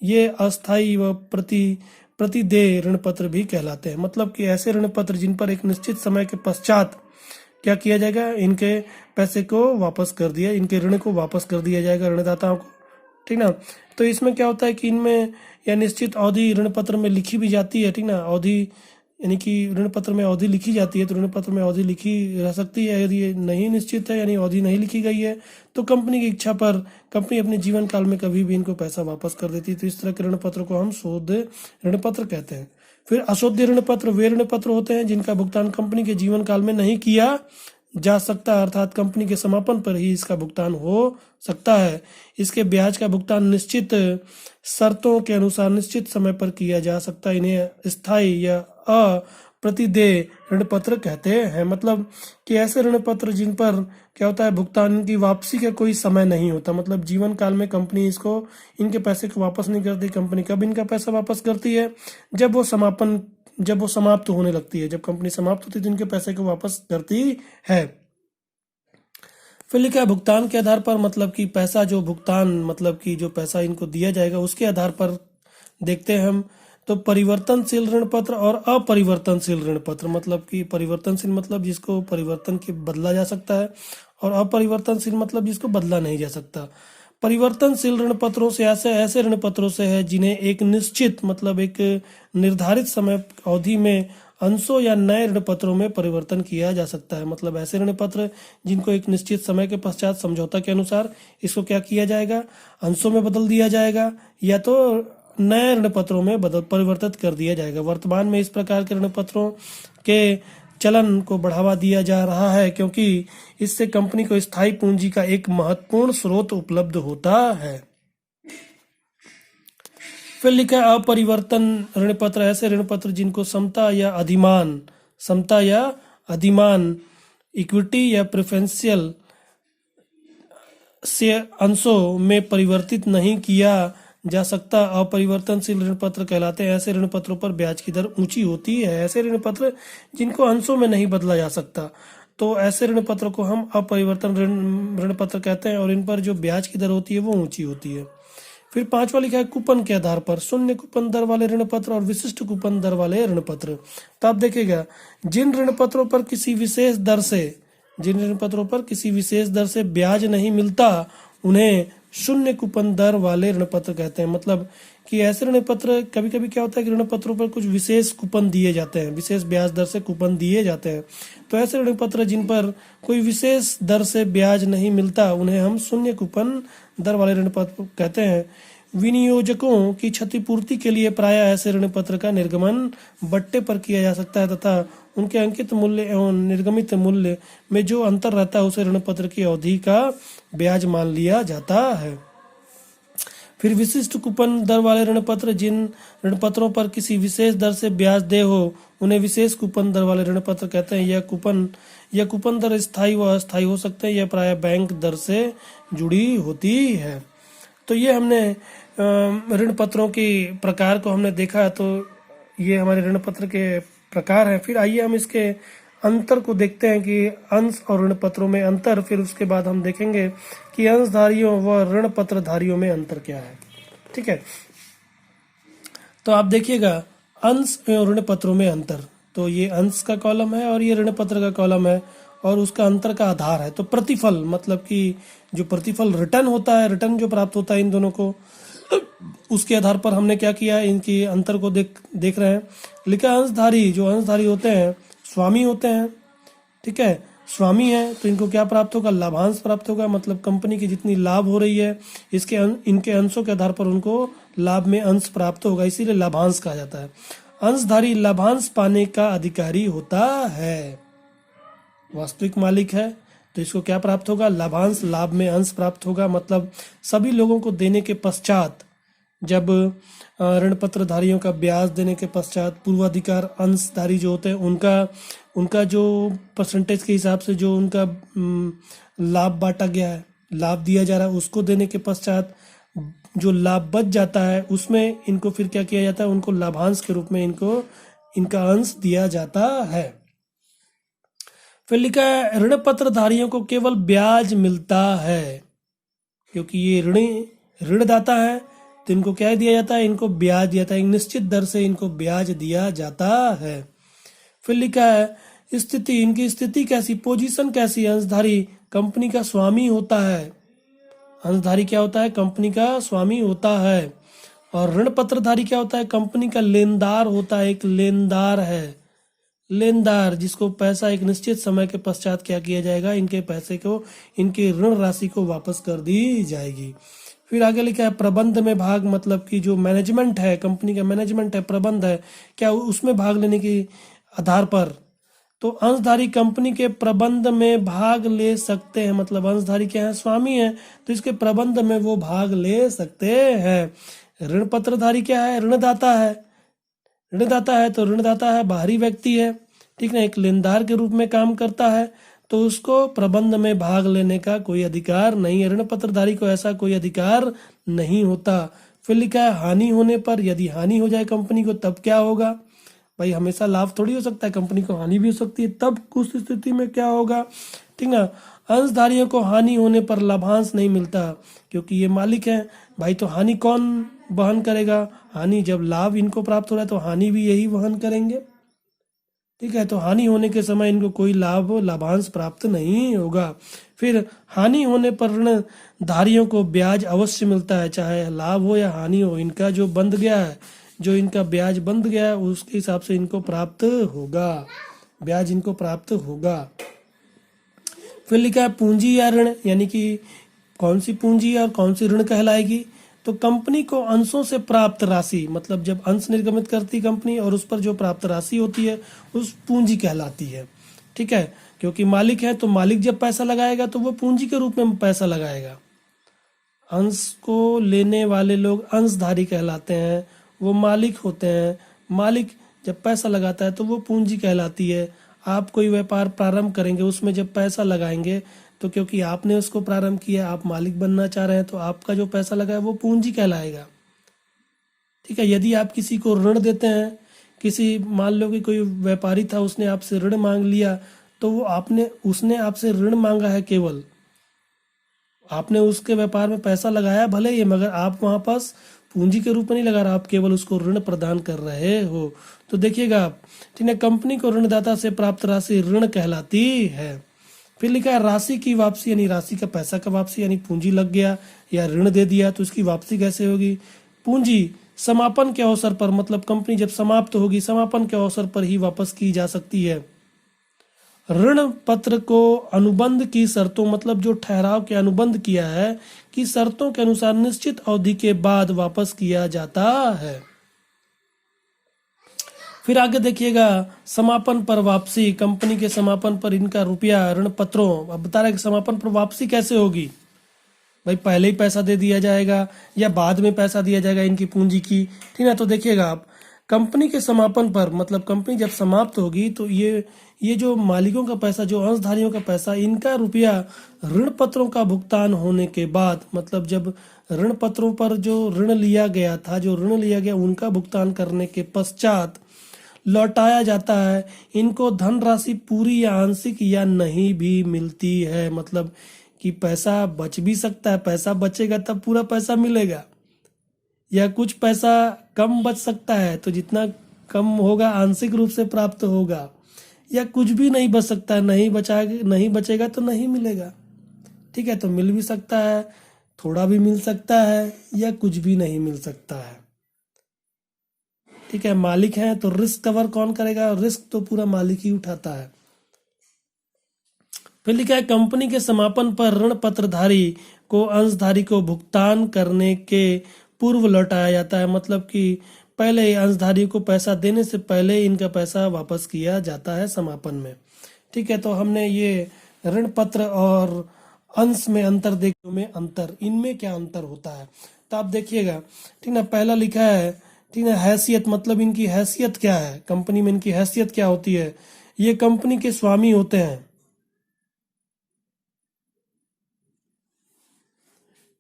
ये अस्थायी व प्रतिदेय ऋण पत्र भी कहलाते हैं। मतलब कि ऐसे ऋण पत्र जिन पर एक निश्चित समय के पश्चात क्या किया जाएगा, इनके पैसे को वापस कर दिया, इनके ऋण को वापस कर दिया जाएगा ऋणदाताओं को, ठीक ना। तो इसमें क्या होता है कि इनमें या निश्चित अवधि ऋण पत्र में लिखी भी जाती है, ठीक ना। अवधि यानी कि ऋण पत्र में अवधि लिखी जाती है, तो ऋण पत्र में अवधि लिखी रह सकती है। यदि ये नहीं निश्चित है यानी अवधि नहीं लिखी गई है तो कंपनी की इच्छा पर कंपनी अपने जीवन काल में कभी भी इनको पैसा वापस कर देती है। तो इस तरह के ऋण पत्र को हम शुद्ध ऋण पत्र कहते हैं। फिर अशुद्ध ऋण पत्र वे ऋण पत्र होते हैं जिनका भुगतान कंपनी के जीवन काल में नहीं किया जा सकता, अर्थात कंपनी के समापन पर ही इसका भुगतान हो सकता है। इसके ब्याज का भुगतान निश्चित शर्तों के अनुसार निश्चित समय पर किया जा सकता है। इन्हें स्थायी या अप्रतिदेय ऋण पत्र कहते हैं। मतलब कि ऐसे ऋण पत्र जिन पर क्या होता है, भुगतान की वापसी का कोई समय नहीं होता। मतलब जीवन काल में कंपनी इसको इनके पैसे को वापस नहीं करती। कंपनी कब इनका पैसा वापस करती है, जब वो समाप्त होने लगती है। जब कंपनी समाप्त होती है तो इनके पैसे को वापस करती है। फिर लिखा है भुगतान के आधार पर, मतलब कि पैसा जो भुगतान मतलब कि जो पैसा इनको दिया जाएगा उसके आधार पर देखते हैं हम। तो परिवर्तनशील ऋण पत्र और अपरिवर्तनशील ऋण पत्र, मतलब कि परिवर्तनशील मतलब जिसको परिवर्तन के बदला जा सकता है, और अपरिवर्तनशील मतलब जिसको बदला नहीं जा सकता। परिवर्तनशील ऋण पत्रों से ऐसे ऋण पत्रों से है जिन्हें एक निश्चित मतलब एक निर्धारित समय अवधि में अंशों या नए ऋण पत्रों में परिवर्तन किया जा सकता है। मतलब ऐसे ऋण पत्र जिनको एक निश्चित समय के पश्चात समझौता के अनुसार इसको क्या किया जाएगा, अंशों में बदल दिया जाएगा या तो नए ऋण पत्रों में परिवर्तित कर दिया जाएगा। वर्तमान में इस प्रकार के ऋण पत्रों के चलन को बढ़ावा दिया जा रहा है क्योंकि इससे कंपनी को स्थायी पूंजी का एक महत्वपूर्ण स्रोत उपलब्ध होता है। फिर लिखा है अपरिवर्तन ऋण पत्र ऐसे ऋण पत्र जिनको समता या अधिमान इक्विटी या प्रेफरेंशियल से अंशों में परिवर्तित नहीं किया जा सकता। अपरिवर्तनशील ऋण पत्र कहलाते हैं। ऐसे ऋण पत्रों पर ब्याज की दर ऊंची होती है। ऐसे ऋण पत्र जिनको अंशों में नहीं बदला जा सकता, तो ऐसे ऋण पत्र को हम अपरिवर्तन ऋण पत्र कहते हैं और इन पर जो ब्याज की दर होती है वो ऊंची होती है। फिर पांचवा लिखा है कूपन के आधार पर, शून्य कूपन दर वाले ऋण पत्र और विशिष्ट कूपन दर वाले ऋण पत्र। तो आप देखिएगा जिन ऋण पत्रों पर किसी विशेष दर से ब्याज नहीं मिलता उन्हें शून्य कूपन दर वाले ऋण पत्र कहते हैं। मतलब कि ऐसे ऋण पत्र कभी कभी क्या होता है कि ऋण पत्रों पर कुछ विशेष कूपन दिए जाते हैं, विशेष ब्याज दर से कूपन दिए जाते हैं। तो ऐसे ऋण पत्र जिन पर कोई विशेष दर से ब्याज नहीं मिलता उन्हें हम शून्य कूपन दर वाले ऋण पत्र कहते हैं। विनियोजकों की क्षतिपूर्ति के लिए प्रायः ऐसे ऋण पत्र का निर्गमन बट्टे पर किया जा सकता है तथा उनके अंकित मूल्य एवं निर्गमित मूल्य में जो अंतर रहता है उसे ऋण पत्र की अवधि का ब्याज मान लिया जाता है। फिर विशिष्ट कूपन दर वाले ऋण पत्र जिन ऋण पत्रों पर किसी विशेष दर से ब्याज देय हो उन्हें विशेष कूपन दर वाले ऋण पत्र कहते हैं। यह कूपन दर स्थायी व अस्थायी हो सकते हैं। यह प्रायः बैंक दर से जुड़ी होती है। तो ये हमने ऋण पत्रों की प्रकार को हमने देखा। तो ये हमारे ऋण पत्र के प्रकार हैं। फिर आइए हम इसके अंतर को देखते हैं कि अंश और ऋण पत्रों में अंतर। फिर उसके बाद हम देखेंगे कि अंशधारियों व ऋण पत्रधारियों में अंतर क्या है। ठीक है, तो आप देखिएगा अंश एवं ऋण पत्रों में अंतर। तो ये अंश का कॉलम है और ये ऋण पत्र का कॉलम है और उसका अंतर का आधार है। तो प्रतिफल मतलब कि जो प्रतिफल रिटर्न होता है, रिटर्न जो प्राप्त होता है इन दोनों को, उसके आधार पर हमने क्या किया, इनकी अंतर को देख रहे हैं। लिखा अंशधारी, जो अंशधारी होते हैं स्वामी होते हैं। ठीक है, स्वामी है तो इनको क्या प्राप्त होगा, लाभांश प्राप्त होगा। मतलब कंपनी की जितनी लाभ हो रही है इनके अंशों के आधार पर उनको लाभ में अंश प्राप्त होगा, इसीलिए लाभांश कहा जाता है। अंशधारी लाभांश पाने का अधिकारी होता है। वास्तविक मालिक है तो इसको क्या प्राप्त होगा, लाभांश, लाभ में अंश प्राप्त होगा। मतलब सभी लोगों को देने के पश्चात, जब ऋण पत्रधारियों का ब्याज देने के पश्चात पूर्वाधिकार अंशधारी जो होते हैं उनका जो परसेंटेज के हिसाब से जो उनका लाभ बांटा गया है, लाभ दिया जा रहा है, उसको देने के पश्चात जो लाभ बच जाता है उसमें इनको फिर क्या किया जाता है, उनको लाभांश के रूप में इनको इनका अंश दिया जाता है। फिर लिखा है ऋण पत्रधारियों को केवल ब्याज मिलता है, क्योंकि ये ऋणदाता है तो इनको क्या दिया जाता है, इनको ब्याज दिया जाता है, एक निश्चित दर से इनको ब्याज दिया जाता है। फिर लिखा है स्थिति, इनकी स्थिति कैसी, पोजीशन कैसी, अंशधारी कंपनी का स्वामी होता है, अंशधारी क्या होता है, कंपनी का स्वामी होता है। और ऋण पत्रधारी क्या होता है, कंपनी का लेनदार होता है, एक लेनदार है, लेनदार जिसको पैसा एक निश्चित समय के पश्चात क्या किया जाएगा, इनके पैसे को, इनके ऋण राशि को वापस कर दी जाएगी। फिर आगे लिखा है प्रबंध में भाग, मतलब कि जो मैनेजमेंट है, कंपनी का मैनेजमेंट है, प्रबंध है, क्या उसमें भाग लेने के आधार पर, तो अंशधारी कंपनी के प्रबंध में भाग ले सकते हैं, मतलब अंशधारी क्या है, स्वामी है, तो इसके प्रबंध में वो भाग ले सकते हैं। ऋण पत्रधारी क्या है, ऋणदाता है, ऋणदाता है तो ऋणदाता है बाहरी व्यक्ति है, ठीक ना, एक लेनदार के रूप में काम करता है, तो उसको प्रबंध में भाग लेने का कोई अधिकार नहीं है, ऋण पत्रधारी को ऐसा कोई अधिकार नहीं होता। फिर लिखा है हानि होने पर, यदि हानि हो जाए कंपनी को तब क्या होगा, भाई हमेशा लाभ थोड़ी हो सकता है, कंपनी को हानि भी हो सकती है, तब उस स्थिति में क्या होगा, ठीक ना, अंशधारियों को हानि होने पर लाभांश नहीं मिलता, क्योंकि ये मालिक है भाई, तो हानि कौन वहन करेगा, हानि जब लाभ इनको प्राप्त हो रहा है तो हानि भी यही वहन करेंगे, ठीक है, तो हानि होने के समय इनको कोई लाभांश प्राप्त नहीं होगा। फिर हानि होने पर ऋणधारियों को ब्याज अवश्य मिलता है, चाहे लाभ हो या हानि हो, इनका जो बंध गया है, जो इनका ब्याज बंध गया है उसके हिसाब से इनको प्राप्त होगा, ब्याज इनको प्राप्त होगा। फिर लिखा है पूंजी या ऋण, यानी कि कौन सी पूंजी और कौन सी ऋण कहलाएगी, तो कंपनी को अंशों से प्राप्त राशि, मतलब जब अंश निर्गमित करती कंपनी और उस पर जो प्राप्त राशि होती है उस पूंजी कहलाती है, ठीक है, क्योंकि मालिक है तो मालिक जब पैसा लगाएगा तो वो पूंजी के रूप में पैसा लगाएगा, अंश को लेने वाले लोग अंशधारी कहलाते हैं, वो मालिक होते हैं, मालिक जब पैसा लगाता है तो वो पूंजी कहलाती है। आप कोई व्यापार प्रारंभ करेंगे, उसमें जब पैसा लगाएंगे तो क्योंकि आपने उसको प्रारंभ किया, आप मालिक बनना चाह रहे हैं, तो आपका जो पैसा लगा है वो पूंजी कहलाएगा, ठीक है। यदि आप किसी को ऋण देते हैं, किसी मान लो कि कोई व्यापारी था, उसने आपसे ऋण मांग लिया, तो वो उसने आपसे ऋण मांगा है, केवल आपने उसके व्यापार में पैसा लगाया भले ही, मगर आप वहां पास पूंजी के रूप में नहीं लगा रहा, आप केवल उसको ऋण प्रदान कर रहे हो। तो देखिएगा आप, ठीक है, कंपनी को ऋणदाता से प्राप्त राशि ऋण कहलाती है। फिर लिखा है राशि की वापसी, यानी राशि का पैसा का वापसी, यानी पूंजी लग गया या ऋण दे दिया तो उसकी वापसी कैसे होगी, पूंजी समापन के अवसर पर, मतलब कंपनी जब समाप्त होगी, समापन के अवसर पर ही वापस की जा सकती है। ऋण पत्र को अनुबंध की शर्तों, मतलब जो ठहराव के अनुबंध किया है कि शर्तों के अनुसार निश्चित अवधि के बाद वापस किया जाता है। फिर आगे देखिएगा समापन पर वापसी, कंपनी के समापन पर इनका रुपया ऋण पत्रों, अब बता रहे कि समापन पर वापसी कैसे होगी, भाई पहले ही पैसा दे दिया जाएगा या बाद में पैसा दिया जाएगा इनकी पूंजी की, ठीक है। तो देखिएगा आप, कंपनी के समापन पर, मतलब कंपनी जब समाप्त होगी तो ये जो मालिकों का पैसा, जो अंशधारियों का पैसा, इनका रुपया ऋण पत्रों का भुगतान होने के बाद, मतलब जब ऋण पत्रों पर जो ऋण लिया गया था, जो ऋण लिया गया उनका भुगतान करने के पश्चात लौटाया जाता है। इनको धनराशि पूरी या आंशिक या नहीं भी मिलती है, मतलब कि पैसा बच भी सकता है, पैसा बचेगा तब पूरा पैसा मिलेगा, या कुछ पैसा कम बच सकता है, तो जितना कम होगा आंशिक रूप से प्राप्त होगा, या कुछ भी नहीं बच सकता है, नहीं बचेगा तो नहीं मिलेगा, ठीक है। तो मिल भी सकता है, थोड़ा भी मिल सकता है, या कुछ भी नहीं मिल सकता है, ठीक है। मालिक है तो रिस्क कवर कौन करेगा, रिस्क तो पूरा मालिक ही उठाता है। फिर लिखा है कंपनी के समापन पर ऋण पत्रधारी को अंशधारी को भुगतान करने के पूर्व लौटाया जाता है, मतलब कि पहले अंशधारी को पैसा देने से पहले इनका पैसा वापस किया जाता है समापन में, ठीक है। तो हमने ये ऋण पत्र और अंश में अंतर देखने में अंतर, इनमें क्या अंतर होता है, तो आप देखिएगा, ठीक ना। पहला लिखा है, ठीक है, हैसियत, मतलब इनकी हैसियत क्या है, कंपनी में इनकी हैसियत क्या होती है, ये कंपनी के स्वामी होते हैं,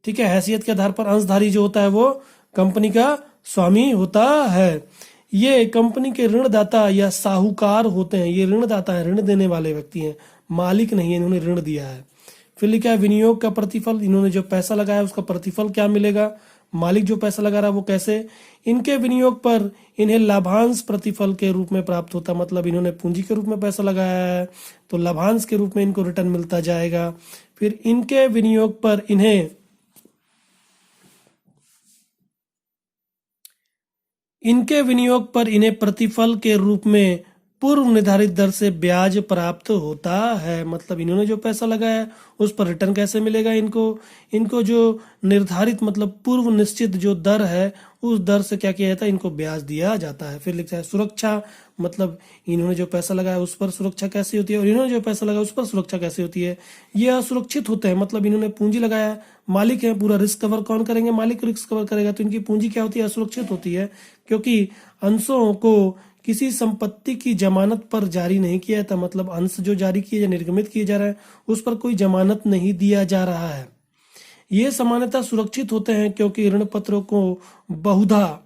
ठीक है, हैसियत के आधार पर अंशधारी जो होता है वो कंपनी का स्वामी होता है। ये कंपनी के ऋणदाता या साहूकार होते हैं। ये ऋणदाता है, ऋण देने वाले व्यक्ति हैं, मालिक नहीं है, इन्होंने ऋण दिया है। फिर लिखा है विनियोग का प्रतिफल, इन्होंने जो पैसा लगाया उसका प्रतिफल क्या मिलेगा। मालिक जो पैसा लगा रहा है वो कैसे, इनके विनियोग पर इन्हें लाभांश प्रतिफल के रूप में प्राप्त होता, मतलब इन्होंने पूंजी के रूप में पैसा लगाया है तो लाभांश के रूप में इनको रिटर्न मिलता जाएगा। फिर इनके विनियोग पर इन्हें प्रतिफल के रूप में पूर्व निर्धारित दर से ब्याज प्राप्त होता है, मतलब इन्होंने जो पैसा लगाया उस पर रिटर्न कैसे मिलेगा इनको जो निर्धारित मतलब पूर्व निश्चित जो दर है उस दर से क्या किया जाता है, इनको ब्याज दिया जाता है। फिर लिखता है सुरक्षा, मतलब इन्होंने जो पैसा लगाया उस पर सुरक्षा कैसे होती है और इन्होंने जो पैसा लगाया उस पर सुरक्षा कैसे होती है। ये असुरक्षित होते हैं, मतलब इन्होंने पूंजी लगाया, मालिक है, पूरा रिस्क कवर कौन करेंगे, मालिक रिस्क कवर करेगा, तो इनकी पूंजी क्या होती है, असुरक्षित होती है, क्योंकि अंशों को किसी संपत्ति की जमानत पर जारी नहीं किया जाता, मतलब अंश जो जारी किए या निर्गमित किए जा रहा है उस पर कोई जमानत नहीं दिया जा रहा है। ये सामान्यतः सुरक्षित होते हैं क्योंकि ऋण पत्रों को बहुधा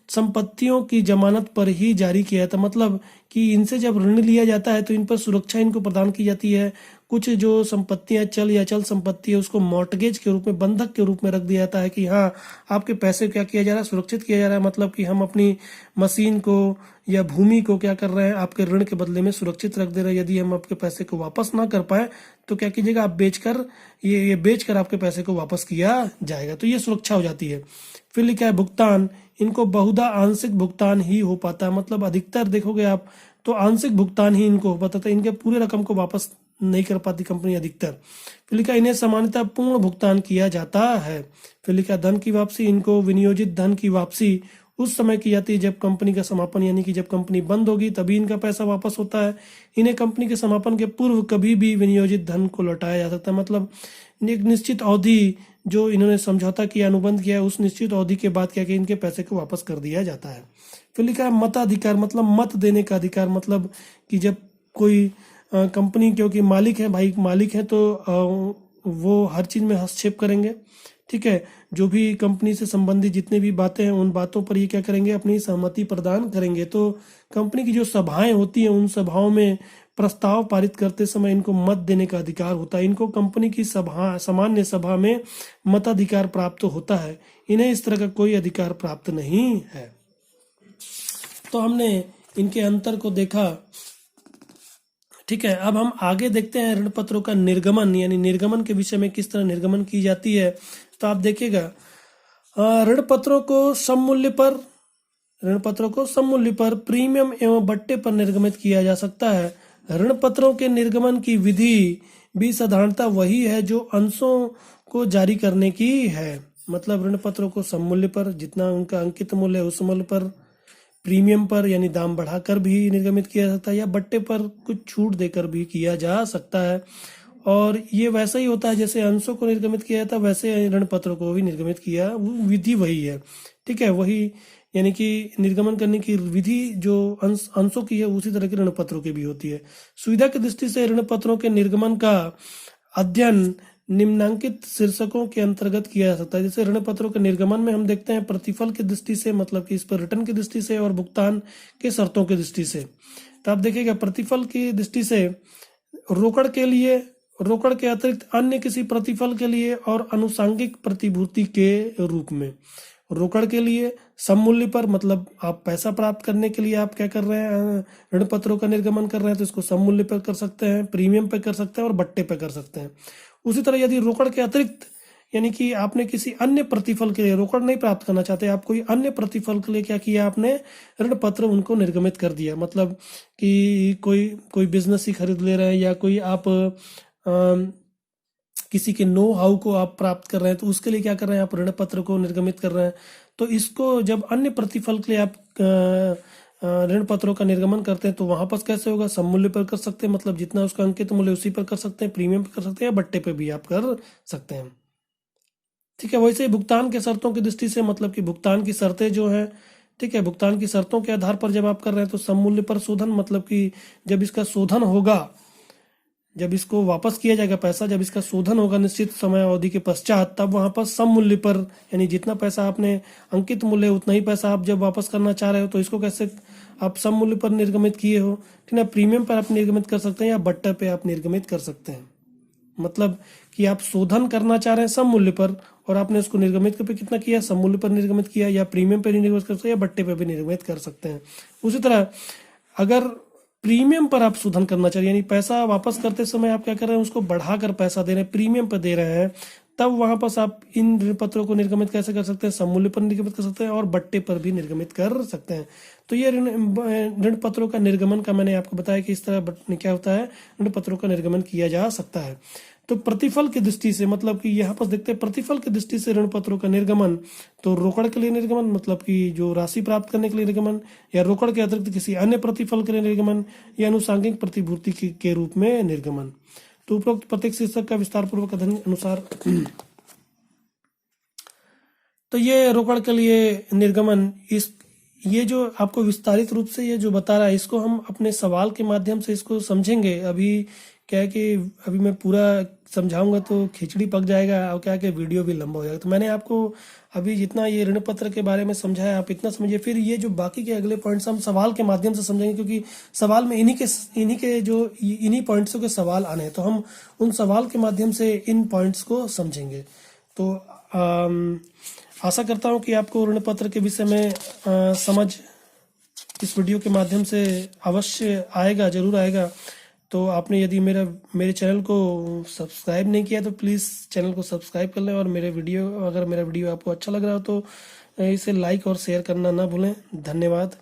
संपत्तियों की जमानत पर ही जारी किया जाता, मतलब कि इनसे जब ऋण लिया जाता है तो इन पर सुरक्षा इनको प्रदान की जाती है। कुछ जो संपत्तियां चल या चल संपत्ति है उसको मॉर्टगेज के रूप में, बंधक के रूप में रख दिया जाता है कि हाँ आपके पैसे क्या किया जा रहा है, सुरक्षित किया जा रहा है, मतलब कि हम अपनी मशीन को या भूमि को क्या कर रहे हैं, आपके ऋण के बदले में सुरक्षित रख दे रहे हैं। यदि हम आपके पैसे को वापस ना कर पाए तो क्या कीजिएगा, आप बेचकर ये बेचकर आपके पैसे को वापस किया जाएगा, तो ये सुरक्षा हो जाती है। फिर लिखा है भुगतान, इनको बहुधा आंशिक भुगतान ही हो पाता है, मतलब अधिकतर देखोगे आप तो आंशिक भुगतान ही इनको हो पाता था, इनके पूरे रकम को वापस नहीं कर पाती कंपनी अधिकतर। फिर लिखा इन्हें सामान्यतः पूर्ण भुगतान किया जाता है। फिर लिखा धन की वापसी, इनको विनियोजित धन की वापसी उस समय की जाती है जब कंपनी का समापन, यानी कि जब कंपनी बंद होगी तभी इनका पैसा वापस होता है। इन्हें कंपनी के समापन के पूर्व कभी भी विनियोजित धन को लौटाया जा सकता है, मतलब एक निश्चित अवधि जो इन्होंने समझौता किया, अनुबंध किया, उस निश्चित अवधि के बाद क्या कि इनके पैसे को वापस कर दिया जाता है। फिर लिखा है मताधिकार, मतलब मत देने का अधिकार, मतलब कि जब कोई कंपनी, क्योंकि मालिक है भाई, मालिक है तो वो हर चीज में हस्तक्षेप करेंगे, ठीक है, जो भी कंपनी से संबंधित जितने भी बातें हैं उन बातों पर ये क्या करेंगे, अपनी सहमति प्रदान करेंगे। तो कंपनी की जो सभाएं होती हैं उन सभाओं में प्रस्ताव पारित करते समय इनको मत देने का अधिकार होता है। इनको कंपनी की सभा, सामान्य सभा में मताधिकार प्राप्त होता है, इन्हें इस तरह का कोई अधिकार प्राप्त नहीं है। तो हमने इनके अंतर को देखा, ठीक है। अब हम आगे देखते हैं ऋण पत्रों का निर्गमन, यानी निर्गमन के विषय में किस तरह निर्गमन की जाती है। तो आप देखिएगा ऋण पत्रों को सममूल्य पर प्रीमियम एवं बट्टे पर निर्गमित किया जा सकता है। ऋण पत्रों के निर्गमन की विधि भी साधारणतः वही है जो अंशों को जारी करने की है, मतलब ऋण पत्रों को सममूल्य पर, जितना उनका अंकित मूल्य है उस मूल्य पर, प्रीमियम पर यानी दाम बढ़ाकर भी निर्गमित किया जा सकता है, या बट्टे पर कुछ छूट देकर भी किया जा सकता है। और ये वैसा ही होता है जैसे अंशों को निर्गमित किया जाता है, वैसे ऋण पत्रों को भी निर्गमित किया, विधि वही है, ठीक है, वही, यानी कि निर्गमन करने की विधि जो अंशों की है उसी तरह के ऋण पत्रों की भी होती है। सुविधा की दृष्टि से ऋण पत्रों के निर्गमन का अध्ययन निम्नांकित शीर्षकों के अंतर्गत किया जा सकता है। जैसे ऋण पत्रों के निर्गमन में हम देखते हैं प्रतिफल की दृष्टि से, मतलब कि इस पर रिटर्न की दृष्टि से, और भुगतान के शर्तों की दृष्टि से। तो आप देखिएगा प्रतिफल की दृष्टि से रोकड़ के लिए, रोकड़ के अतिरिक्त अन्य किसी प्रतिफल के लिए, और आनुषंगिक प्रतिभूति के रूप में। रोकड़ के लिए सममूल्य पर, मतलब आप पैसा प्राप्त करने के लिए आप क्या कर रहे हैं, ऋण पत्रों का निर्गमन कर रहे हैं, तो इसको सममूल्य पर कर सकते हैं, प्रीमियम पे कर सकते हैं और बट्टे पे कर सकते हैं। उसी तरह यदि रोकड़ के अतिरिक्त, यानी कि आपने किसी अन्य प्रतिफल के लिए रोकड़ नहीं प्राप्त करना चाहते, आप कोई अन्य प्रतिफल के लिए क्या किया, आपने ऋण पत्र उनको निर्गमित कर दिया, मतलब कि कोई बिजनेस ही खरीद ले रहे हैं, या कोई आप किसी के नो हाउ को आप प्राप्त कर रहे हैं, तो उसके लिए क्या कर रहे हैं, आप ऋण पत्र को निर्गमित कर रहे हैं। तो इसको जब अन्य प्रतिफल के लिए आप ऋण पत्रों का निर्गमन करते हैं तो वहां पर कैसे होगा, सममूल्य पर कर सकते हैं, मतलब जितना उसका अंकित मूल्य उसी पर कर सकते हैं, प्रीमियम पर कर सकते हैं, या बट्टे पे भी आप कर सकते हैं, ठीक है। वैसे ही भुगतान के शर्तों की दृष्टि से, मतलब कि भुगतान की शर्तें जो है, ठीक है, भुगतान की शर्तों के आधार पर जब आप कर रहे हैं तो सममूल्य पर शोधन, मतलब कि जब इसका शोधन होगा, जब इसको वापस किया जाएगा पैसा, जब इसका शोधन होगा निश्चित समय अवधि के पश्चात, तब वहां पर सम मूल्य पर, यानी जितना पैसा आपने अंकित मूल्य उतना ही पैसा आप जब वापस करना चाह रहे हो तो इसको कैसे आप सम मूल्य पर निर्गमित किए हो, ठीक है, प्रीमियम पर आप निर्गमित कर सकते हैं या बट्टे पे आप निर्गमित कर सकते हैं। मतलब कि आप शोधन करना चाह रहे हैं सम मूल्य पर और आपने उसको निर्गमित पे कितना किया, सम मूल्य पर निर्गमित किया, या प्रीमियम पर निर्गमित कर सकते हैं या बट्टे पे भी निर्गमित कर सकते हैं। उसी तरह अगर प्रीमियम पर आप शोधन करना चाहिए, यानी पैसा वापस करते समय आप क्या कर रहे हैं, उसको बढ़ाकर पैसा दे रहे हैं, प्रीमियम पर दे रहे हैं, तब वहां पर आप इन ऋण पत्रों को निर्गमित कैसे कर सकते हैं, सममूल्य पर निर्गमित कर सकते हैं और बट्टे पर भी निर्गमित कर सकते हैं। तो ये ऋण पत्रों का निर्गमन का मैंने आपको बताया कि इस तरह क्या होता है, ऋण पत्रों का निर्गमन किया जा सकता है। तो प्रतिफल की दृष्टि से, मतलब कि यहाँ पर देखते हैं प्रतिफल की दृष्टि से ऋण पत्रों का निर्गमन, तो रोकड़ के लिए निर्गमन, मतलब कि जो राशि प्राप्त करने के लिए निर्गमन, या रोकड़ के अतिरिक्त किसी अन्य प्रतिफल के लिए निर्गमन, या अनुसांगिक प्रतिभूति के रूप में निर्गमन। तो उपरोक्त प्रत्येक शीर्षक का विस्तार पूर्वक अध्ययन अनुसार तो ये रोकड़ के लिए निर्गमन, ये जो आपको विस्तारित रूप से ये जो बता रहा है, इसको हम अपने सवाल के माध्यम से इसको समझेंगे। अभी क्या है कि अभी मैं पूरा समझाऊंगा तो खिचड़ी पक जाएगा और क्या है कि वीडियो भी लंबा हो जाएगा। तो मैंने आपको अभी जितना ये ऋण पत्र के बारे में समझाया आप इतना समझिए, फिर ये जो बाकी के अगले पॉइंट्स हम सवाल के माध्यम से समझेंगे, क्योंकि सवाल में इन्हीं पॉइंट्सों के सवाल आने हैं, तो हम उन सवाल के माध्यम से इन पॉइंट्स को समझेंगे। तो आशा करता हूँ कि आपको ऋण पत्र के विषय में समझ इस वीडियो के माध्यम से अवश्य आएगा, जरूर आएगा। तो आपने यदि मेरे चैनल को सब्सक्राइब नहीं किया तो प्लीज़ चैनल को सब्सक्राइब कर लें, और अगर मेरा वीडियो आपको अच्छा लग रहा हो तो इसे लाइक और शेयर करना ना भूलें। धन्यवाद।